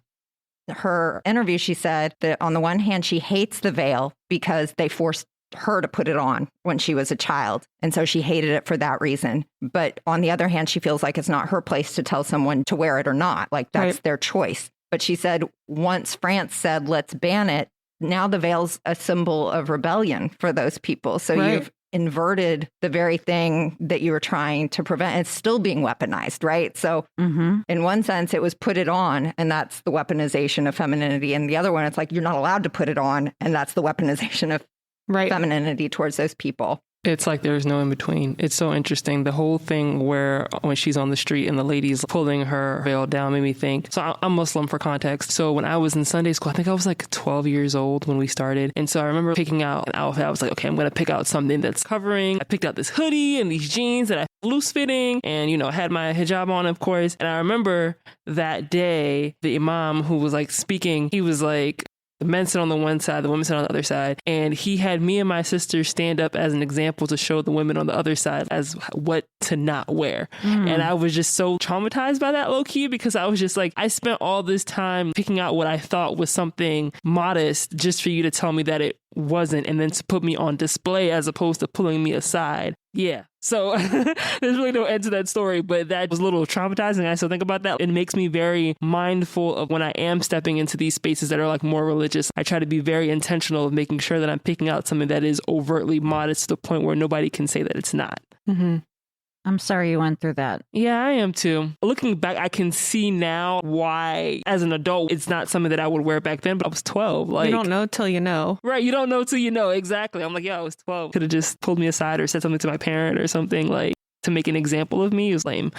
Her interview, she said that on the one hand, she hates the veil because they forced her to put it on when she was a child. And so she hated it for that reason. But on the other hand, she feels like it's not her place to tell someone to wear it or not. Like that's their choice. But she said once France said, let's ban it, now the veil's a symbol of rebellion for those people. So you've inverted the very thing that you were trying to prevent. It's still being weaponized, right? So in one sense, it was put it on, and that's the weaponization of femininity. And the other one, it's like, you're not allowed to put it on, and that's the weaponization of femininity towards those people. It's like there's no in between. It's so interesting. The whole thing where when she's on the street and the lady's pulling her veil down made me think. So I'm Muslim for context. So when I was in Sunday school, I think I was like 12 years old when we started. And so I remember picking out an outfit. I was like, okay, I'm going to pick out something that's covering. I picked out this hoodie and these jeans that I loose fitting and, you know, had my hijab on, of course. And I remember that day, the imam who was like speaking, he was like, the men sit on the one side, the women sit on the other side. And he had me and my sister stand up as an example to show the women on the other side as what to not wear. And I was just so traumatized by that low key because I was just like, I spent all this time picking out what I thought was something modest just for you to tell me that it wasn't, and then to put me on display as opposed to pulling me aside. Yeah. So there's really no end to that story, but that was a little traumatizing. I still think about that. It makes me very mindful of when I am stepping into these spaces that are like more religious. I try to be very intentional of making sure that I'm picking out something that is overtly modest to the point where nobody can say that it's not. I'm sorry you went through that. Yeah, I am too. Looking back, I can see now why, as an adult, it's not something that I would wear back then, but I was 12. Like, you don't know till you know. Right, you don't know till you know. Exactly. I'm like, yeah, I was 12. Could have just pulled me aside or said something to my parent or something, like, to make an example of me is lame.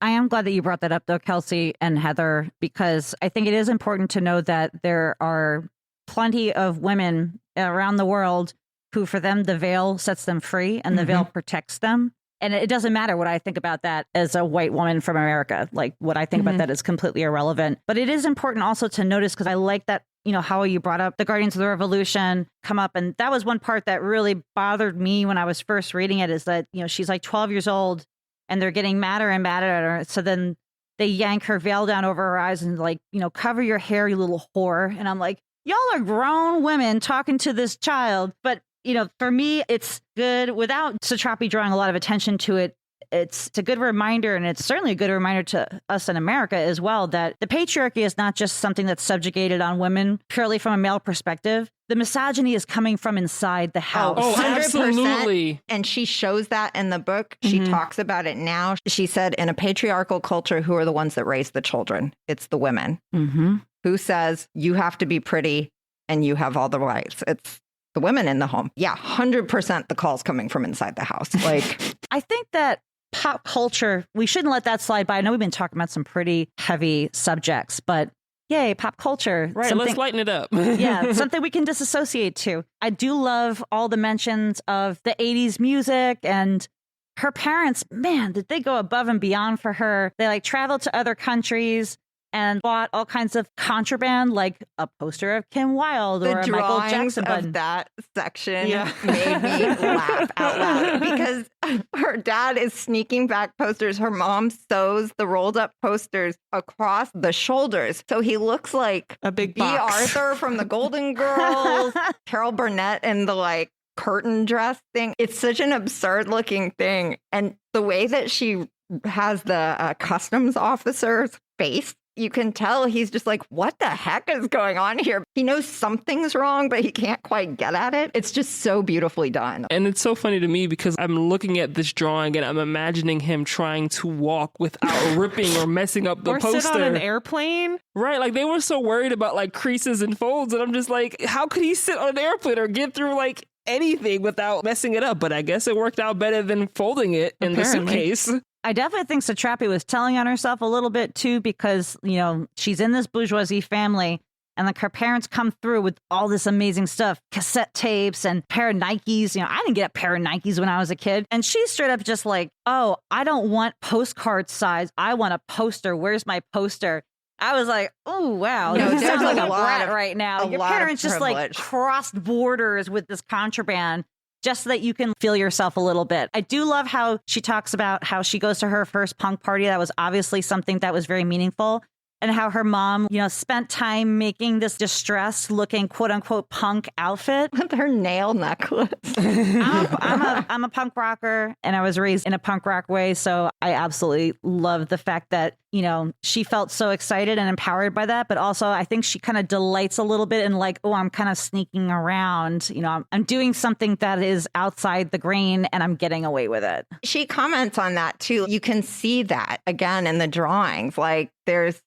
I am glad that you brought that up, though, Kelsey and Heather, because I think it is important to know that there are plenty of women around the world who, for them, the veil sets them free and the veil protects them. And it doesn't matter what I think about that as a white woman from America. Like, what I think about that is completely irrelevant. But it is important also to notice, because I like that, you know, how you brought up the Guardians of the Revolution come up. And that was one part that really bothered me when I was first reading it, is that, you know, she's like 12 years old and they're getting madder and madder at her. So then they yank her veil down over her eyes and like, you know, cover your hair, you little whore. And I'm like, y'all are grown women talking to this child. But you know, for me, it's good without Satrapi drawing a lot of attention to it. It's a good reminder, and it's certainly a good reminder to us in America as well, that the patriarchy is not just something that's subjugated on women purely from a male perspective. The misogyny is coming from inside the house. Oh, absolutely. And she shows that in the book. She talks about it now. She said, in a patriarchal culture, who are the ones that raise the children? It's the women. Who says you have to be pretty and you have all the rights? It's the women in the home. Yeah, 100% the call's coming from inside the house. Like, I think that pop culture, we shouldn't let that slide by. I know we've been talking about some pretty heavy subjects, but yay, pop culture. Right, let's lighten it up. Yeah, something we can disassociate to. I do love all the mentions of the 80s music, and her parents, man, did they go above and beyond for her. They like traveled to other countries and bought all kinds of contraband, like a poster of Kim Wilde or a Michael Jackson button. Of that section made me laugh out loud, because her dad is sneaking back posters. Her mom sews the rolled up posters across the shoulders, so he looks like a big B. Arthur from the Golden Girls, Carol Burnett in the like curtain dress thing. It's such an absurd looking thing, and the way that she has the customs officer's face, you can tell he's just like, what the heck is going on here? He knows something's wrong, but he can't quite get at it. It's just so beautifully done. And it's so funny to me because I'm looking at this drawing and I'm imagining him trying to walk without ripping or messing up the or poster. Sit on an airplane. Right. Like they were so worried about like creases and folds. And I'm just like, how could he sit on an airplane or get through like anything without messing it up? But I guess it worked out better than folding it in the suitcase. I definitely think Satrapi was telling on herself a little bit too, because, you know, she's in this bourgeoisie family and like her parents come through with all this amazing stuff, cassette tapes and pair of Nikes. You know, I didn't get a pair of Nikes when I was a kid. And she's straight up just like, oh, I don't want postcard size. I want a poster. Where's my poster? I was like, oh, wow. No, this sounds there's like a a lot brat of- right now. a Your lot of parents just like privilege. crossed borders with this contraband, just so that you can feel yourself a little bit. I do love how she talks about how she goes to her first punk party. That was obviously something that was very meaningful. And how her mom, you know, spent time making this distressed looking quote unquote punk outfit. With her nail necklace. I'm a punk rocker, and I was raised in a punk rock way. So I absolutely love the fact that, you know, she felt so excited and empowered by that. But also I think she kind of delights a little bit in like, oh, I'm kind of sneaking around. You know, I'm doing something that is outside the grain and I'm getting away with it. She comments on that too. You can see that again in the drawings. Like there's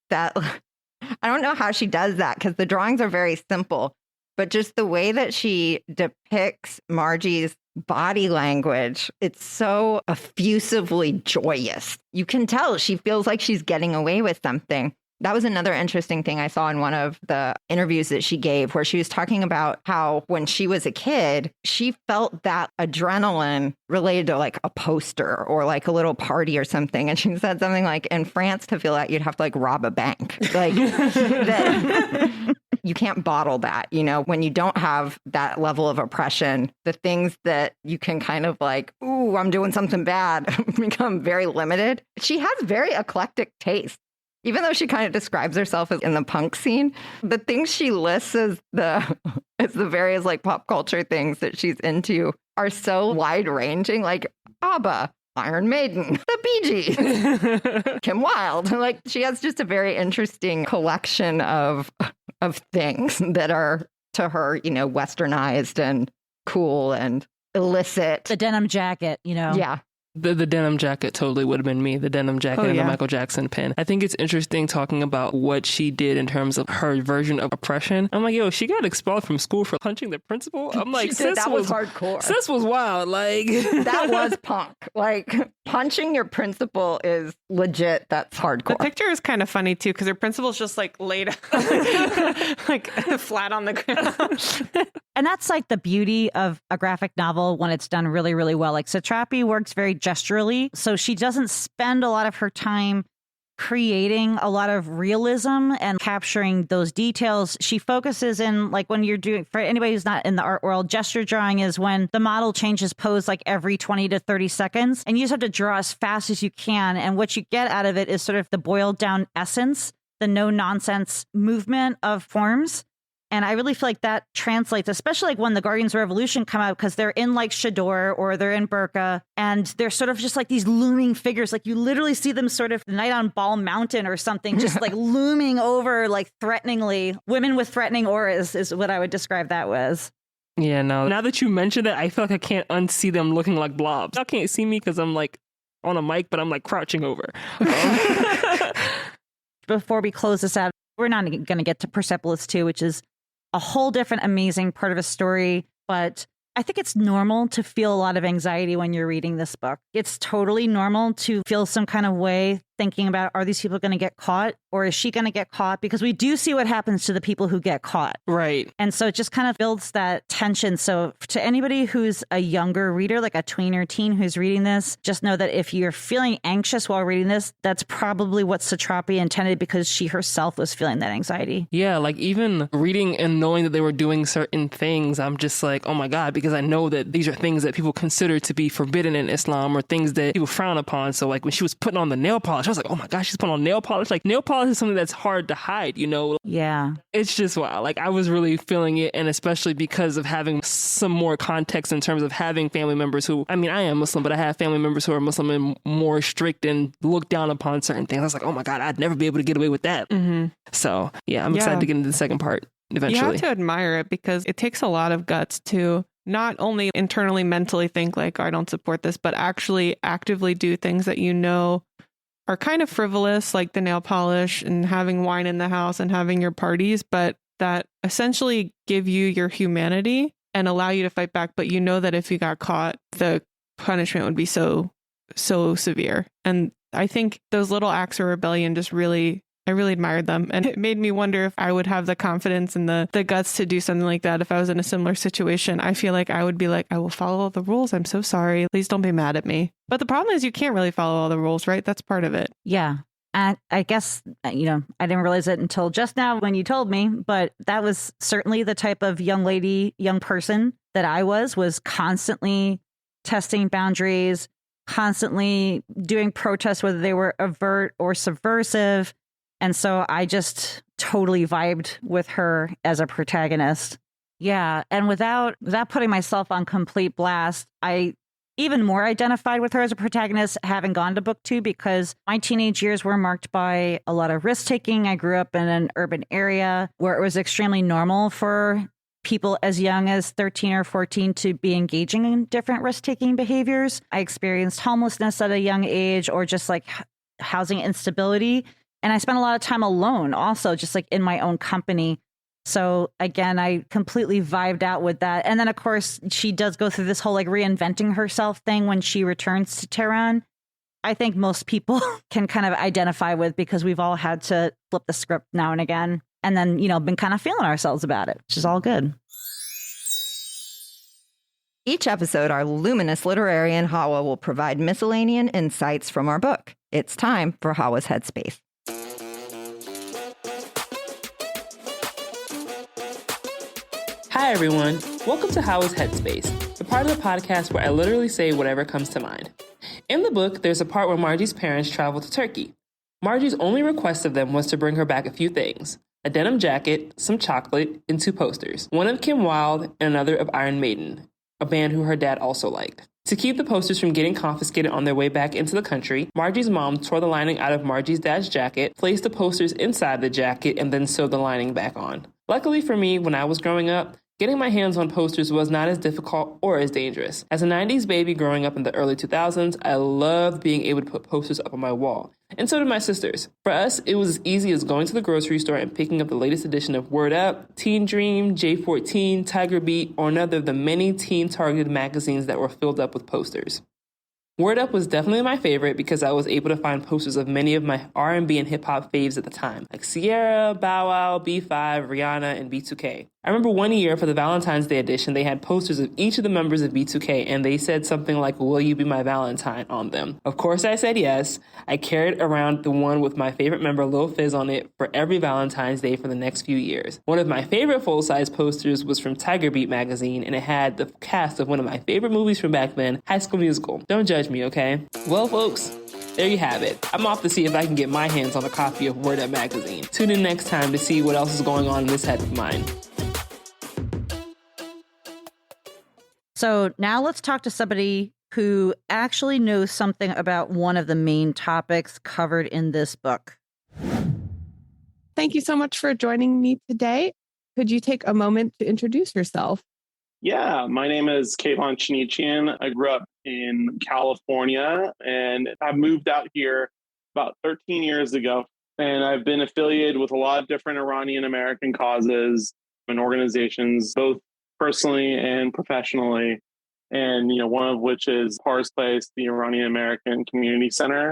that, I don't know how she does that because the drawings are very simple, but just the way that she depicts Marji's body language. It's so effusively joyous. You can tell she feels like she's getting away with something. That was another interesting thing I saw in one of the interviews that she gave, where she was talking about how when she was a kid, she felt that adrenaline related to like a poster or like a little party or something. And she said something like, in France, to feel that, you'd have to like rob a bank. Like that, you can't bottle that. You know, when you don't have that level of oppression, the things that you can kind of like, ooh, I'm doing something bad, become very limited. She has very eclectic taste. Even though she kind of describes herself as in the punk scene, the things she lists as the various like pop culture things that she's into are so wide ranging, like ABBA, Iron Maiden, the Bee Gees, Kim Wilde. Like she has just a very interesting collection of things that are to her, you know, westernized and cool and illicit. The denim jacket, you know. Yeah. The denim jacket totally would have been me, the denim jacket and the Michael Jackson pin. I think it's interesting talking about what she did in terms of her version of oppression. I'm like, yo, she got expelled from school for punching the principal. I'm like, that was hardcore. Sis was wild. Like that was punk. Like punching your principal is legit. That's hardcore. The picture is kind of funny too, because her principal's just like laid like flat on the ground. And that's like the beauty of a graphic novel when it's done really, really well. Like Satrapi works very gesturally, so she doesn't spend a lot of her time creating a lot of realism and capturing those details. She focuses in, like when you're doing, for anybody who's not in the art world, gesture drawing is when the model changes pose like every 20 to 30 seconds, and you just have to draw as fast as you can. And what you get out of it is sort of the boiled down essence, the no nonsense movement of forms. And I really feel like that translates, especially like when the Guardians of Revolution come out, because they're in like Shador or they're in Burqa, and they're sort of just like these looming figures. Like you literally see them sort of the night on Ball Mountain or something, just like looming over like threateningly. Women with threatening auras is what I would describe that as. Yeah, no. Now that you mentioned it, I feel like I can't unsee them looking like blobs. Y'all can't see me because I'm like on a mic, but I'm like crouching over. Before we close this out, we're not going to get to Persepolis 2, which is a whole different amazing part of a story. But I think it's normal to feel a lot of anxiety when you're reading this book. It's totally normal to feel some kind of way thinking about, are these people going to get caught, or is she going to get caught? Because we do see what happens to the people who get caught. Right. And so it just kind of builds that tension. So to anybody who's a younger reader, like a tween or teen who's reading this, just know that if you're feeling anxious while reading this, that's probably what Satrapi intended, because she herself was feeling that anxiety. Yeah, like even reading and knowing that they were doing certain things, I'm just like, oh my God, because I know that these are things that people consider to be forbidden in Islam or things that people frown upon. So like when she was putting on the nail polish, I was like, oh my gosh, she's putting on nail polish. Like nail polish is something that's hard to hide, you know? Yeah. It's just wow. Like I was really feeling it. And especially because of having some more context in terms of having family members who, I mean, I am Muslim, but I have family members who are Muslim and more strict and look down upon certain things. I was like, oh my God, I'd never be able to get away with that. Mm-hmm. So yeah, I'm excited to get into the second part eventually. You have to admire it, because it takes a lot of guts to not only internally, mentally think like, oh, I don't support this, but actually actively do things that you know are kind of frivolous, like the nail polish and having wine in the house and having your parties, but that essentially give you your humanity and allow you to fight back. But you know that if you got caught, the punishment would be so severe. And I think those little acts of rebellion just really, I really admired them. And it made me wonder if I would have the confidence and the guts to do something like that if I was in a similar situation. I feel like I would be like, I will follow all the rules. I'm so sorry. Please don't be mad at me. But the problem is you can't really follow all the rules, right? That's part of it. Yeah. And I guess, you know, I didn't realize it until just now when you told me, but that was certainly the type of young lady, young person that I was constantly testing boundaries, constantly doing protests, whether they were overt or subversive. And so I just totally vibed with her as a protagonist. Yeah. And without putting myself on complete blast, I even more identified with her as a protagonist having gone to book 2, because my teenage years were marked by a lot of risk taking. I grew up in an urban area where it was extremely normal for people as young as 13 or 14 to be engaging in different risk taking behaviors. I experienced homelessness at a young age, or just like housing instability. And I spent a lot of time alone also, just like in my own company. So again, I completely vibed out with that. And then, of course, she does go through this whole like reinventing herself thing when she returns to Tehran. I think most people can kind of identify with, because we've all had to flip the script now and again, and then, been kind of feeling ourselves about it, which is all good. Each episode, our luminous literarian Hawa will provide miscellaneous insights from our book. It's time for Hawa's Headspace. Hi, everyone. Welcome to Hawa's Headspace, the part of the podcast where I literally say whatever comes to mind. In the book, there's a part where Marji's parents travel to Turkey. Marji's only request of them was to bring her back a few things: a denim jacket, some chocolate, and 2 posters, one of Kim Wilde and another of Iron Maiden, a band who her dad also liked. To keep the posters from getting confiscated on their way back into the country, Marji's mom tore the lining out of Marji's dad's jacket, placed the posters inside the jacket, and then sewed the lining back on. Luckily for me, when I was growing up, getting my hands on posters was not as difficult or as dangerous. As a 90s baby growing up in the early 2000s, I loved being able to put posters up on my wall. And so did my sisters. For us, it was as easy as going to the grocery store and picking up the latest edition of Word Up, Teen Dream, J14, Tiger Beat, or another of the many teen-targeted magazines that were filled up with posters. Word Up was definitely my favorite because I was able to find posters of many of my R&B and hip-hop faves at the time, like Sierra, Bow Wow, B5, Rihanna, and B2K. I remember one year for the Valentine's Day edition, they had posters of each of the members of B2K, and they said something like, "Will you be my Valentine?" on them. Of course I said yes. I carried around the one with my favorite member, Lil Fizz, on it for every Valentine's Day for the next few years. One of my favorite full-size posters was from Tiger Beat magazine, and it had the cast of one of my favorite movies from back then, High School Musical. Don't judge me, okay? Well, folks, there you have it. I'm off to see if I can get my hands on a copy of Word Up magazine. Tune in next time to see what else is going on in this head of mine. So now let's talk to somebody who actually knows something about one of the main topics covered in this book. Thank you so much for joining me today. Could you take a moment to introduce yourself? Yeah, my name is Kayvon Chinichian. I grew up in California and I moved out here about 13 years ago. And I've been affiliated with a lot of different Iranian-American causes and organizations, both personally and professionally. And, one of which is Pars Place, the Iranian-American Community Center,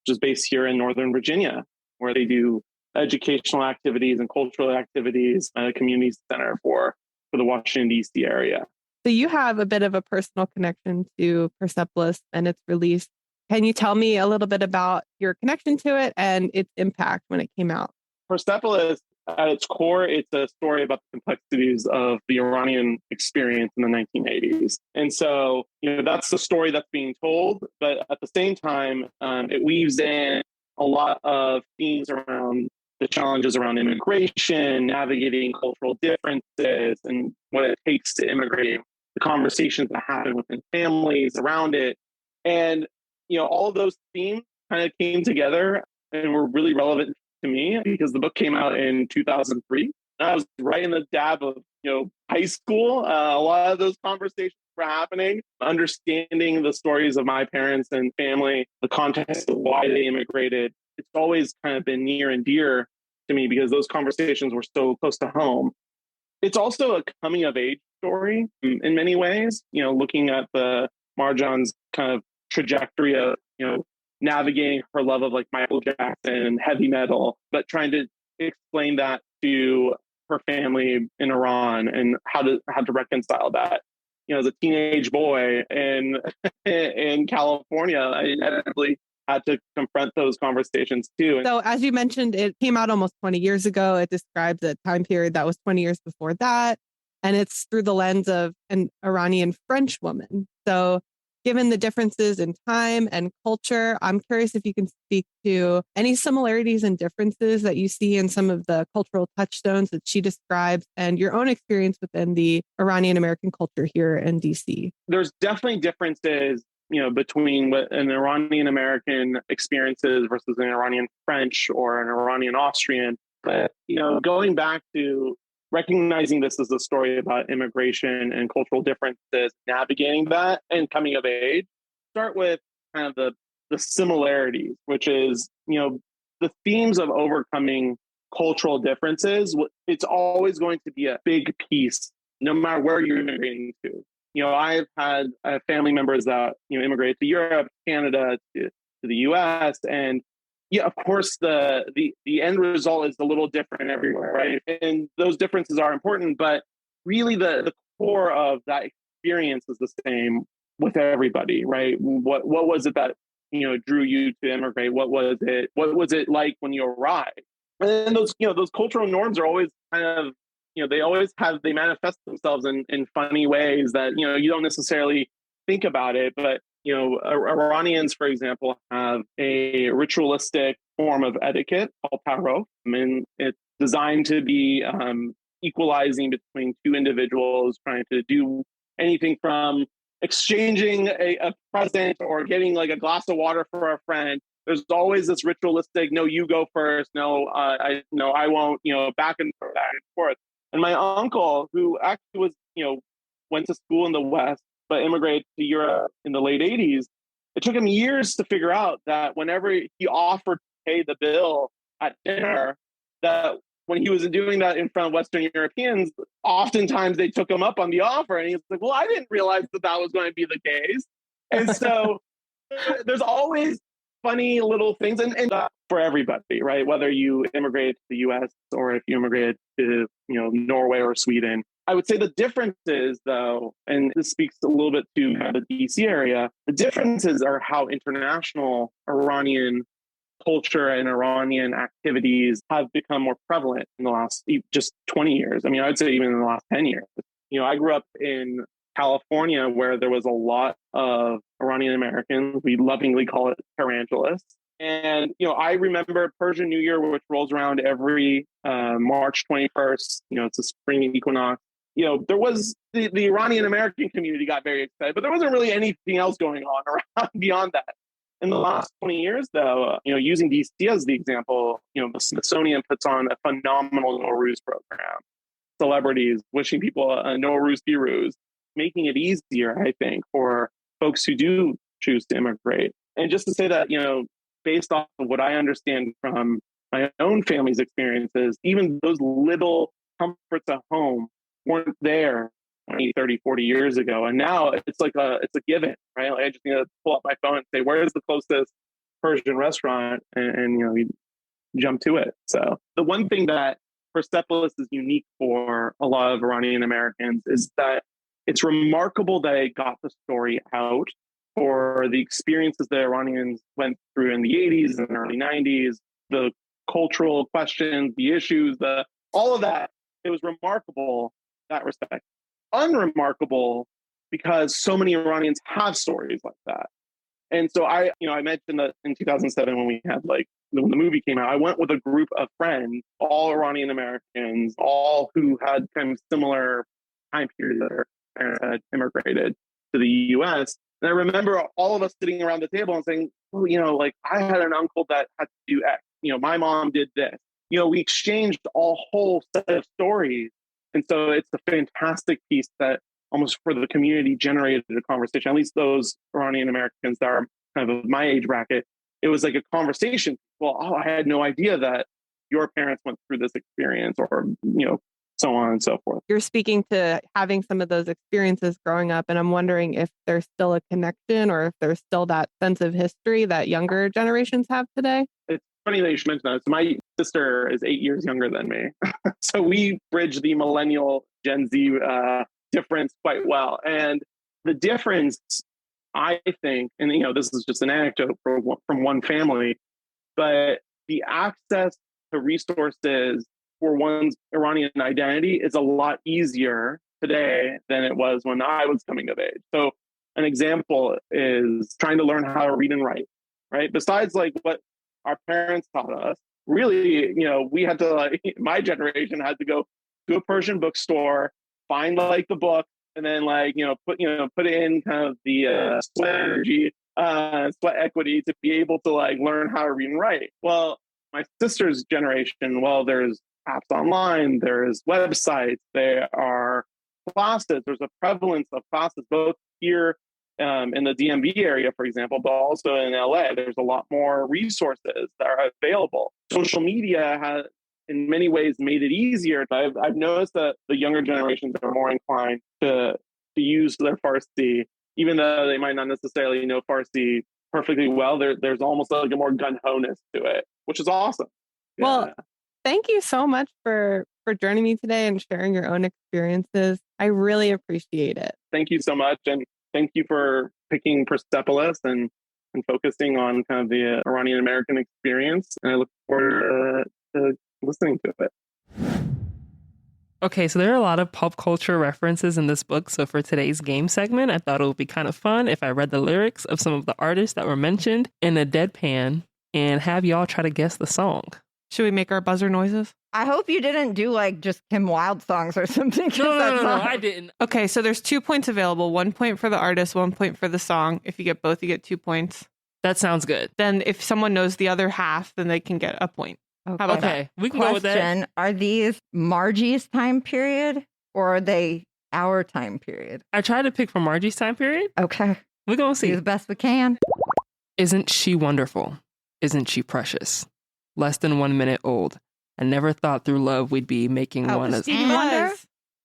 which is based here in Northern Virginia, where they do educational activities and cultural activities at a community center for the Washington, D.C. area. So you have a bit of a personal connection to Persepolis and its release. Can you tell me a little bit about your connection to it and its impact when it came out? Persepolis, at its core, it's a story about the complexities of the Iranian experience in the 1980s. And so, that's the story that's being told. But at the same time, it weaves in a lot of themes around the challenges around immigration, navigating cultural differences, and what it takes to immigrate, the conversations that happen within families around it. And, all of those themes kind of came together and were really relevant to me because the book came out in 2003. And I was right in the dab of, high school. A lot of those conversations were happening, understanding the stories of my parents and family, the context of why they immigrated. It's always kind of been near and dear to me because those conversations were so close to home. It's also a coming of age story in many ways, looking at the Marjane's kind of trajectory of, navigating her love of like Michael Jackson and heavy metal, but trying to explain that to her family in Iran and how to reconcile that. As a teenage boy in California, I inevitably had to confront those conversations too. So as you mentioned, it came out almost 20 years ago. It describes a time period that was 20 years before that. And it's through the lens of an Iranian French woman. So given the differences in time and culture, I'm curious if you can speak to any similarities and differences that you see in some of the cultural touchstones that she describes and your own experience within the Iranian-American culture here in DC. There's definitely differences, between what an Iranian-American experiences versus an Iranian French or an Iranian Austrian. But, going back to recognizing this as a story about immigration and cultural differences, navigating that and coming of age, start with kind of the similarities, which is, the themes of overcoming cultural differences, it's always going to be a big piece, no matter where you're immigrating to. I've had family members that, immigrate to Europe, Canada, to the US. And yeah, of course, the end result is a little different everywhere, right? And those differences are important, but really the core of that experience is the same with everybody, right? What was it that, drew you to immigrate? What was it like when you arrived? And those cultural norms are always kind of, they manifest themselves in funny ways that, you don't necessarily think about it. But, Iranians, for example, have a ritualistic form of etiquette called taro. And it's designed to be equalizing between two individuals, trying to do anything from exchanging a present or getting like a glass of water for a friend. There's always this ritualistic, no, you go first. No, I won't, back and forth. And my uncle, who actually was, went to school in the West, but immigrated to Europe in the late 80s, it took him years to figure out that whenever he offered to pay the bill at dinner, that when he was doing that in front of Western Europeans, oftentimes they took him up on the offer. And he was like, well, I didn't realize that was going to be the case. And so there's always funny little things and for everybody, right? Whether you immigrate to the US or if you immigrated to, Norway or Sweden. I would say the differences, though, and this speaks a little bit to the DC area, the differences are how international Iranian culture and Iranian activities have become more prevalent in the last just 20 years. I mean, I would say even in the last 10 years. I grew up in California where there was a lot of Iranian-Americans. We lovingly call it tarantulas. And, I remember Persian New Year, which rolls around every March 21st. It's a spring equinox. There was the Iranian-American community got very excited, but there wasn't really anything else going on around beyond that. In the last 20 years, though, using DC as the example, the Smithsonian puts on a phenomenal Nowruz program. Celebrities wishing people a Nowruz Piruz, making it easier, I think, for folks who do choose to immigrate. And just to say that, based off of what I understand from my own family's experiences, even those little comforts at home weren't there 20, 30, 40 years ago. And now it's a given, right? Like I just need to pull up my phone and say, where's the closest Persian restaurant? And you jump to it. So the one thing that Persepolis is unique for a lot of Iranian Americans is that it's remarkable that it got the story out for the experiences that Iranians went through in the 80s and early 90s, the cultural questions, the issues, all of that. It was remarkable in that respect. Unremarkable because so many Iranians have stories like that. And so I mentioned that in 2007 when we had when the movie came out, I went with a group of friends, all Iranian Americans, all who had kind of similar time period that their parents had immigrated to the US. And I remember all of us sitting around the table and saying, oh, I had an uncle that had to do X. My mom did this. We exchanged a whole set of stories. And so it's a fantastic piece that almost for the community generated a conversation, at least those Iranian Americans that are kind of my age bracket. It was like a conversation. Well, I had no idea that your parents went through this experience or, so on and so forth. You're speaking to having some of those experiences growing up, and I'm wondering if there's still a connection or if there's still that sense of history that younger generations have today. It's funny that you should mention that. So my sister is 8 years younger than me. So we bridge the millennial Gen Z difference quite well. And the difference, I think, and this is just an anecdote from one family, but the access to resources for one's Iranian identity is a lot easier today than it was when I was coming of age. So an example is trying to learn how to read and write, right? Besides what our parents taught us, really, we had to, my generation had to go to a Persian bookstore, find the book, and then put it in kind of the sweat energy, sweat equity to be able to learn how to read and write. Well, my sister's generation, there's apps online, there's websites, there are classes, there's a prevalence of classes both here in the DMV area, for example, but also in LA. There's a lot more resources that are available. Social media in many ways made it easier. I've noticed that the younger generations are more inclined to use their Farsi, even though they might not necessarily know Farsi perfectly well. There's almost like a more gun-ho-ness to it, which is awesome. Well, thank you so much for joining me today and sharing your own experiences. I really appreciate it. Thank you so much. And thank you for picking Persepolis and focusing on kind of the Iranian-American experience. And I look forward to listening to it. Okay, so there are a lot of pop culture references in this book. So for today's game segment, I thought it would be kind of fun if I read the lyrics of some of the artists that were mentioned in a deadpan and have y'all try to guess the song. Should we make our buzzer noises? I hope you didn't do like just Kim Wilde songs or something. No, I didn't. Okay, so there's 2 points available. 1 point for the artist, 1 point for the song. If you get both, you get 2 points. That sounds good. Then if someone knows the other half, then they can get a point. How about that? Okay, we can go with that. Are these Marji's time period or are they our time period? I tried to pick from Marji's time period. Okay. We're going to see. Do the best we can. Isn't she wonderful? Isn't she precious? Less than 1 minute old. I never thought through love we'd be making one as... Stevie Wonder?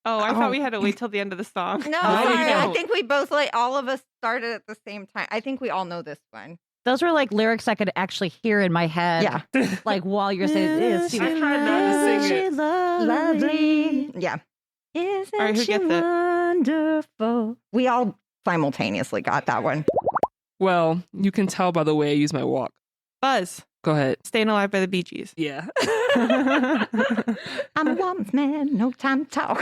Oh, I thought we had to wait till the end of the song. No, sorry. I think we both, like, all of us started at the same time. I think we all know this one. Those were like lyrics I could actually hear in my head. Yeah. Like while you're saying, I tried not to sing it. Lovely. Yeah. Isn't All right, who she gets it? wonderful? We all simultaneously got that one. Well, you can tell by the way I use my walk. Buzz. Go ahead. Staying Alive by the Bee Gees. Yeah. I'm a woman's man, no time to talk.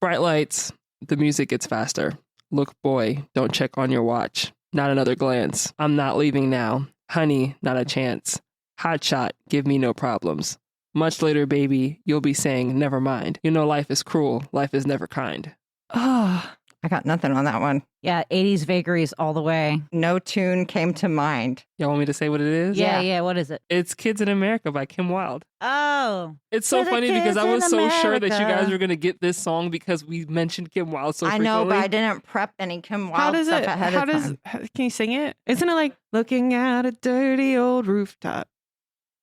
Bright lights. The music gets faster. Look, boy, don't check on your watch. Not another glance. I'm not leaving now. Honey, not a chance. Hot shot, give me no problems. Much later, baby, you'll be saying, never mind. You know life is cruel. Life is never kind. Oh, I got nothing on that one. Yeah, 80s vagaries all the way. No tune came to mind. Y'all want me to say what it is? Yeah. What is it? It's Kids in America by Kim Wilde. Oh. It's so For the funny because kids I was in so sure that you America. guys were going to get this song because we mentioned Kim Wilde so I frequently. know, but I didn't prep any Kim Wilde stuff ahead of time. Can you sing it? Isn't it like looking at a dirty old rooftop?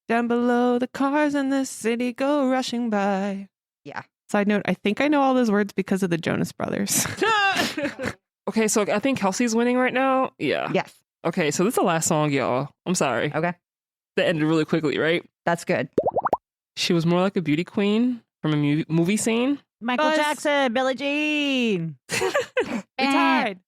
Down below the cars in the city go rushing by. Yeah. Side note, I think I know all those words because of the Jonas Brothers. Okay, so I think Kelsey's winning right now. Yeah. Yes. Okay, so this is the last song, y'all. I'm sorry. Okay. That ended really quickly, right? That's good. She was more like a beauty queen from a movie scene. Michael Buzz. Jackson, Billie Jean. We tied.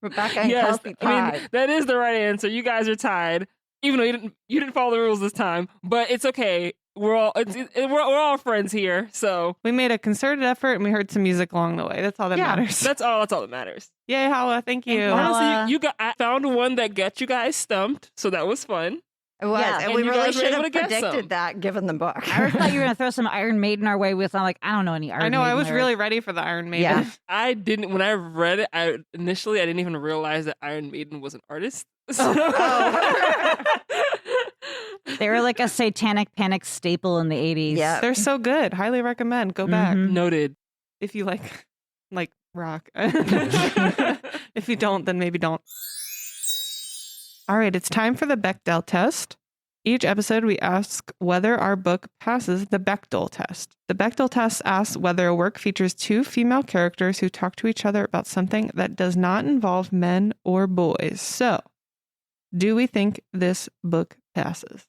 Rebecca and Yes, Kelsey I tied. mean, that is the right answer. You guys are tied, even though you didn't follow the rules this time. But it's okay. We're all friends here. So We made a concerted effort and we heard some music along the way. That's all that matters. that's all that matters. Yay, Hala. Thank you. Honestly, I found one that got you guys stumped, so that was fun. It was. Yeah, and and we you really guys were should able have to get some. predicted that given the book. I thought you were going to throw some Iron Maiden our way with. I'm like, I don't know any Iron Maiden. I know. I was lyrics. really ready for the Iron Maiden. Yeah. I didn't when I read it. I didn't even realize that Iron Maiden was an artist. So- They were like a satanic panic staple in the 80s. Yeah. They're so good. Highly recommend. Go back Mhm. Noted. if you like rock. If you don't, then maybe don't. All right, it's time for the Bechdel test. Each episode, we ask whether our book passes the Bechdel test. The Bechdel test asks whether a work features two female characters who talk to each other about something that does not involve men or boys. So, do we think this book passes?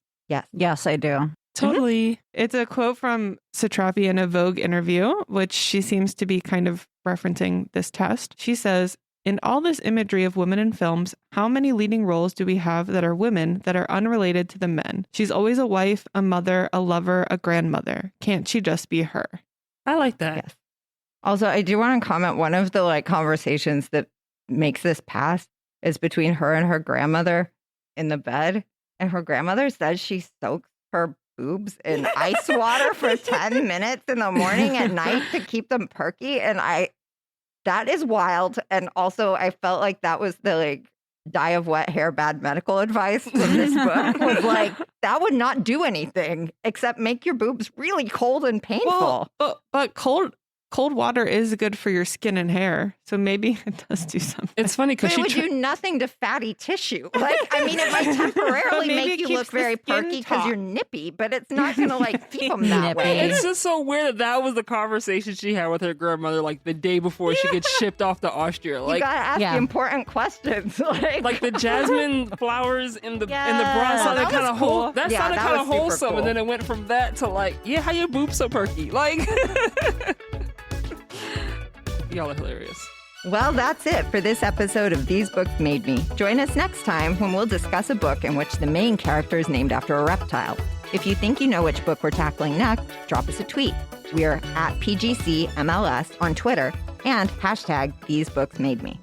Yes, I do. Totally. It's a quote from Satrapi in a Vogue interview, which she seems to be kind of referencing this test. She says, "In all this imagery of women in films, how many leading roles do we have that are women that are unrelated to the men? She's always a wife, a mother, a lover, a grandmother. Can't she just be her?" I like that. Yes. Also, I do want to comment, one of the conversations that makes this pass is between her and her grandmother in the bed. And her grandmother says she soaks her boobs in ice water for 10 minutes in the morning at night to keep them perky. And that is wild. And also I felt like that was the die of wet hair, bad medical advice from this book was that would not do anything except make your boobs really cold and painful. Well, but cold cold water is good for your skin and hair. So maybe it does do something. It's funny because But it would do nothing to fatty tissue. Like, I mean, it might temporarily maybe make it you look keeps the very skin perky because taut. you're nippy, but it's not going to like keep them that way. It's just so weird that was the conversation she had with her grandmother like the day before she gets shipped off to Austria. You Like, gotta ask the important questions. like the jasmine flowers in the Yeah. bra sounded that kind was of cool. That Yeah, sounded that kind of was super wholesome, cool. and then it went from that to like, yeah, how your boobs so perky? Like, y'all are hilarious. Well, that's it for this episode of These Books Made Me. Join us next time when we'll discuss a book in which the main character is named after a reptile. If you think you know which book we're tackling next, drop us a tweet. We're at PGCMLS on Twitter and #TheseBooksMadeMe.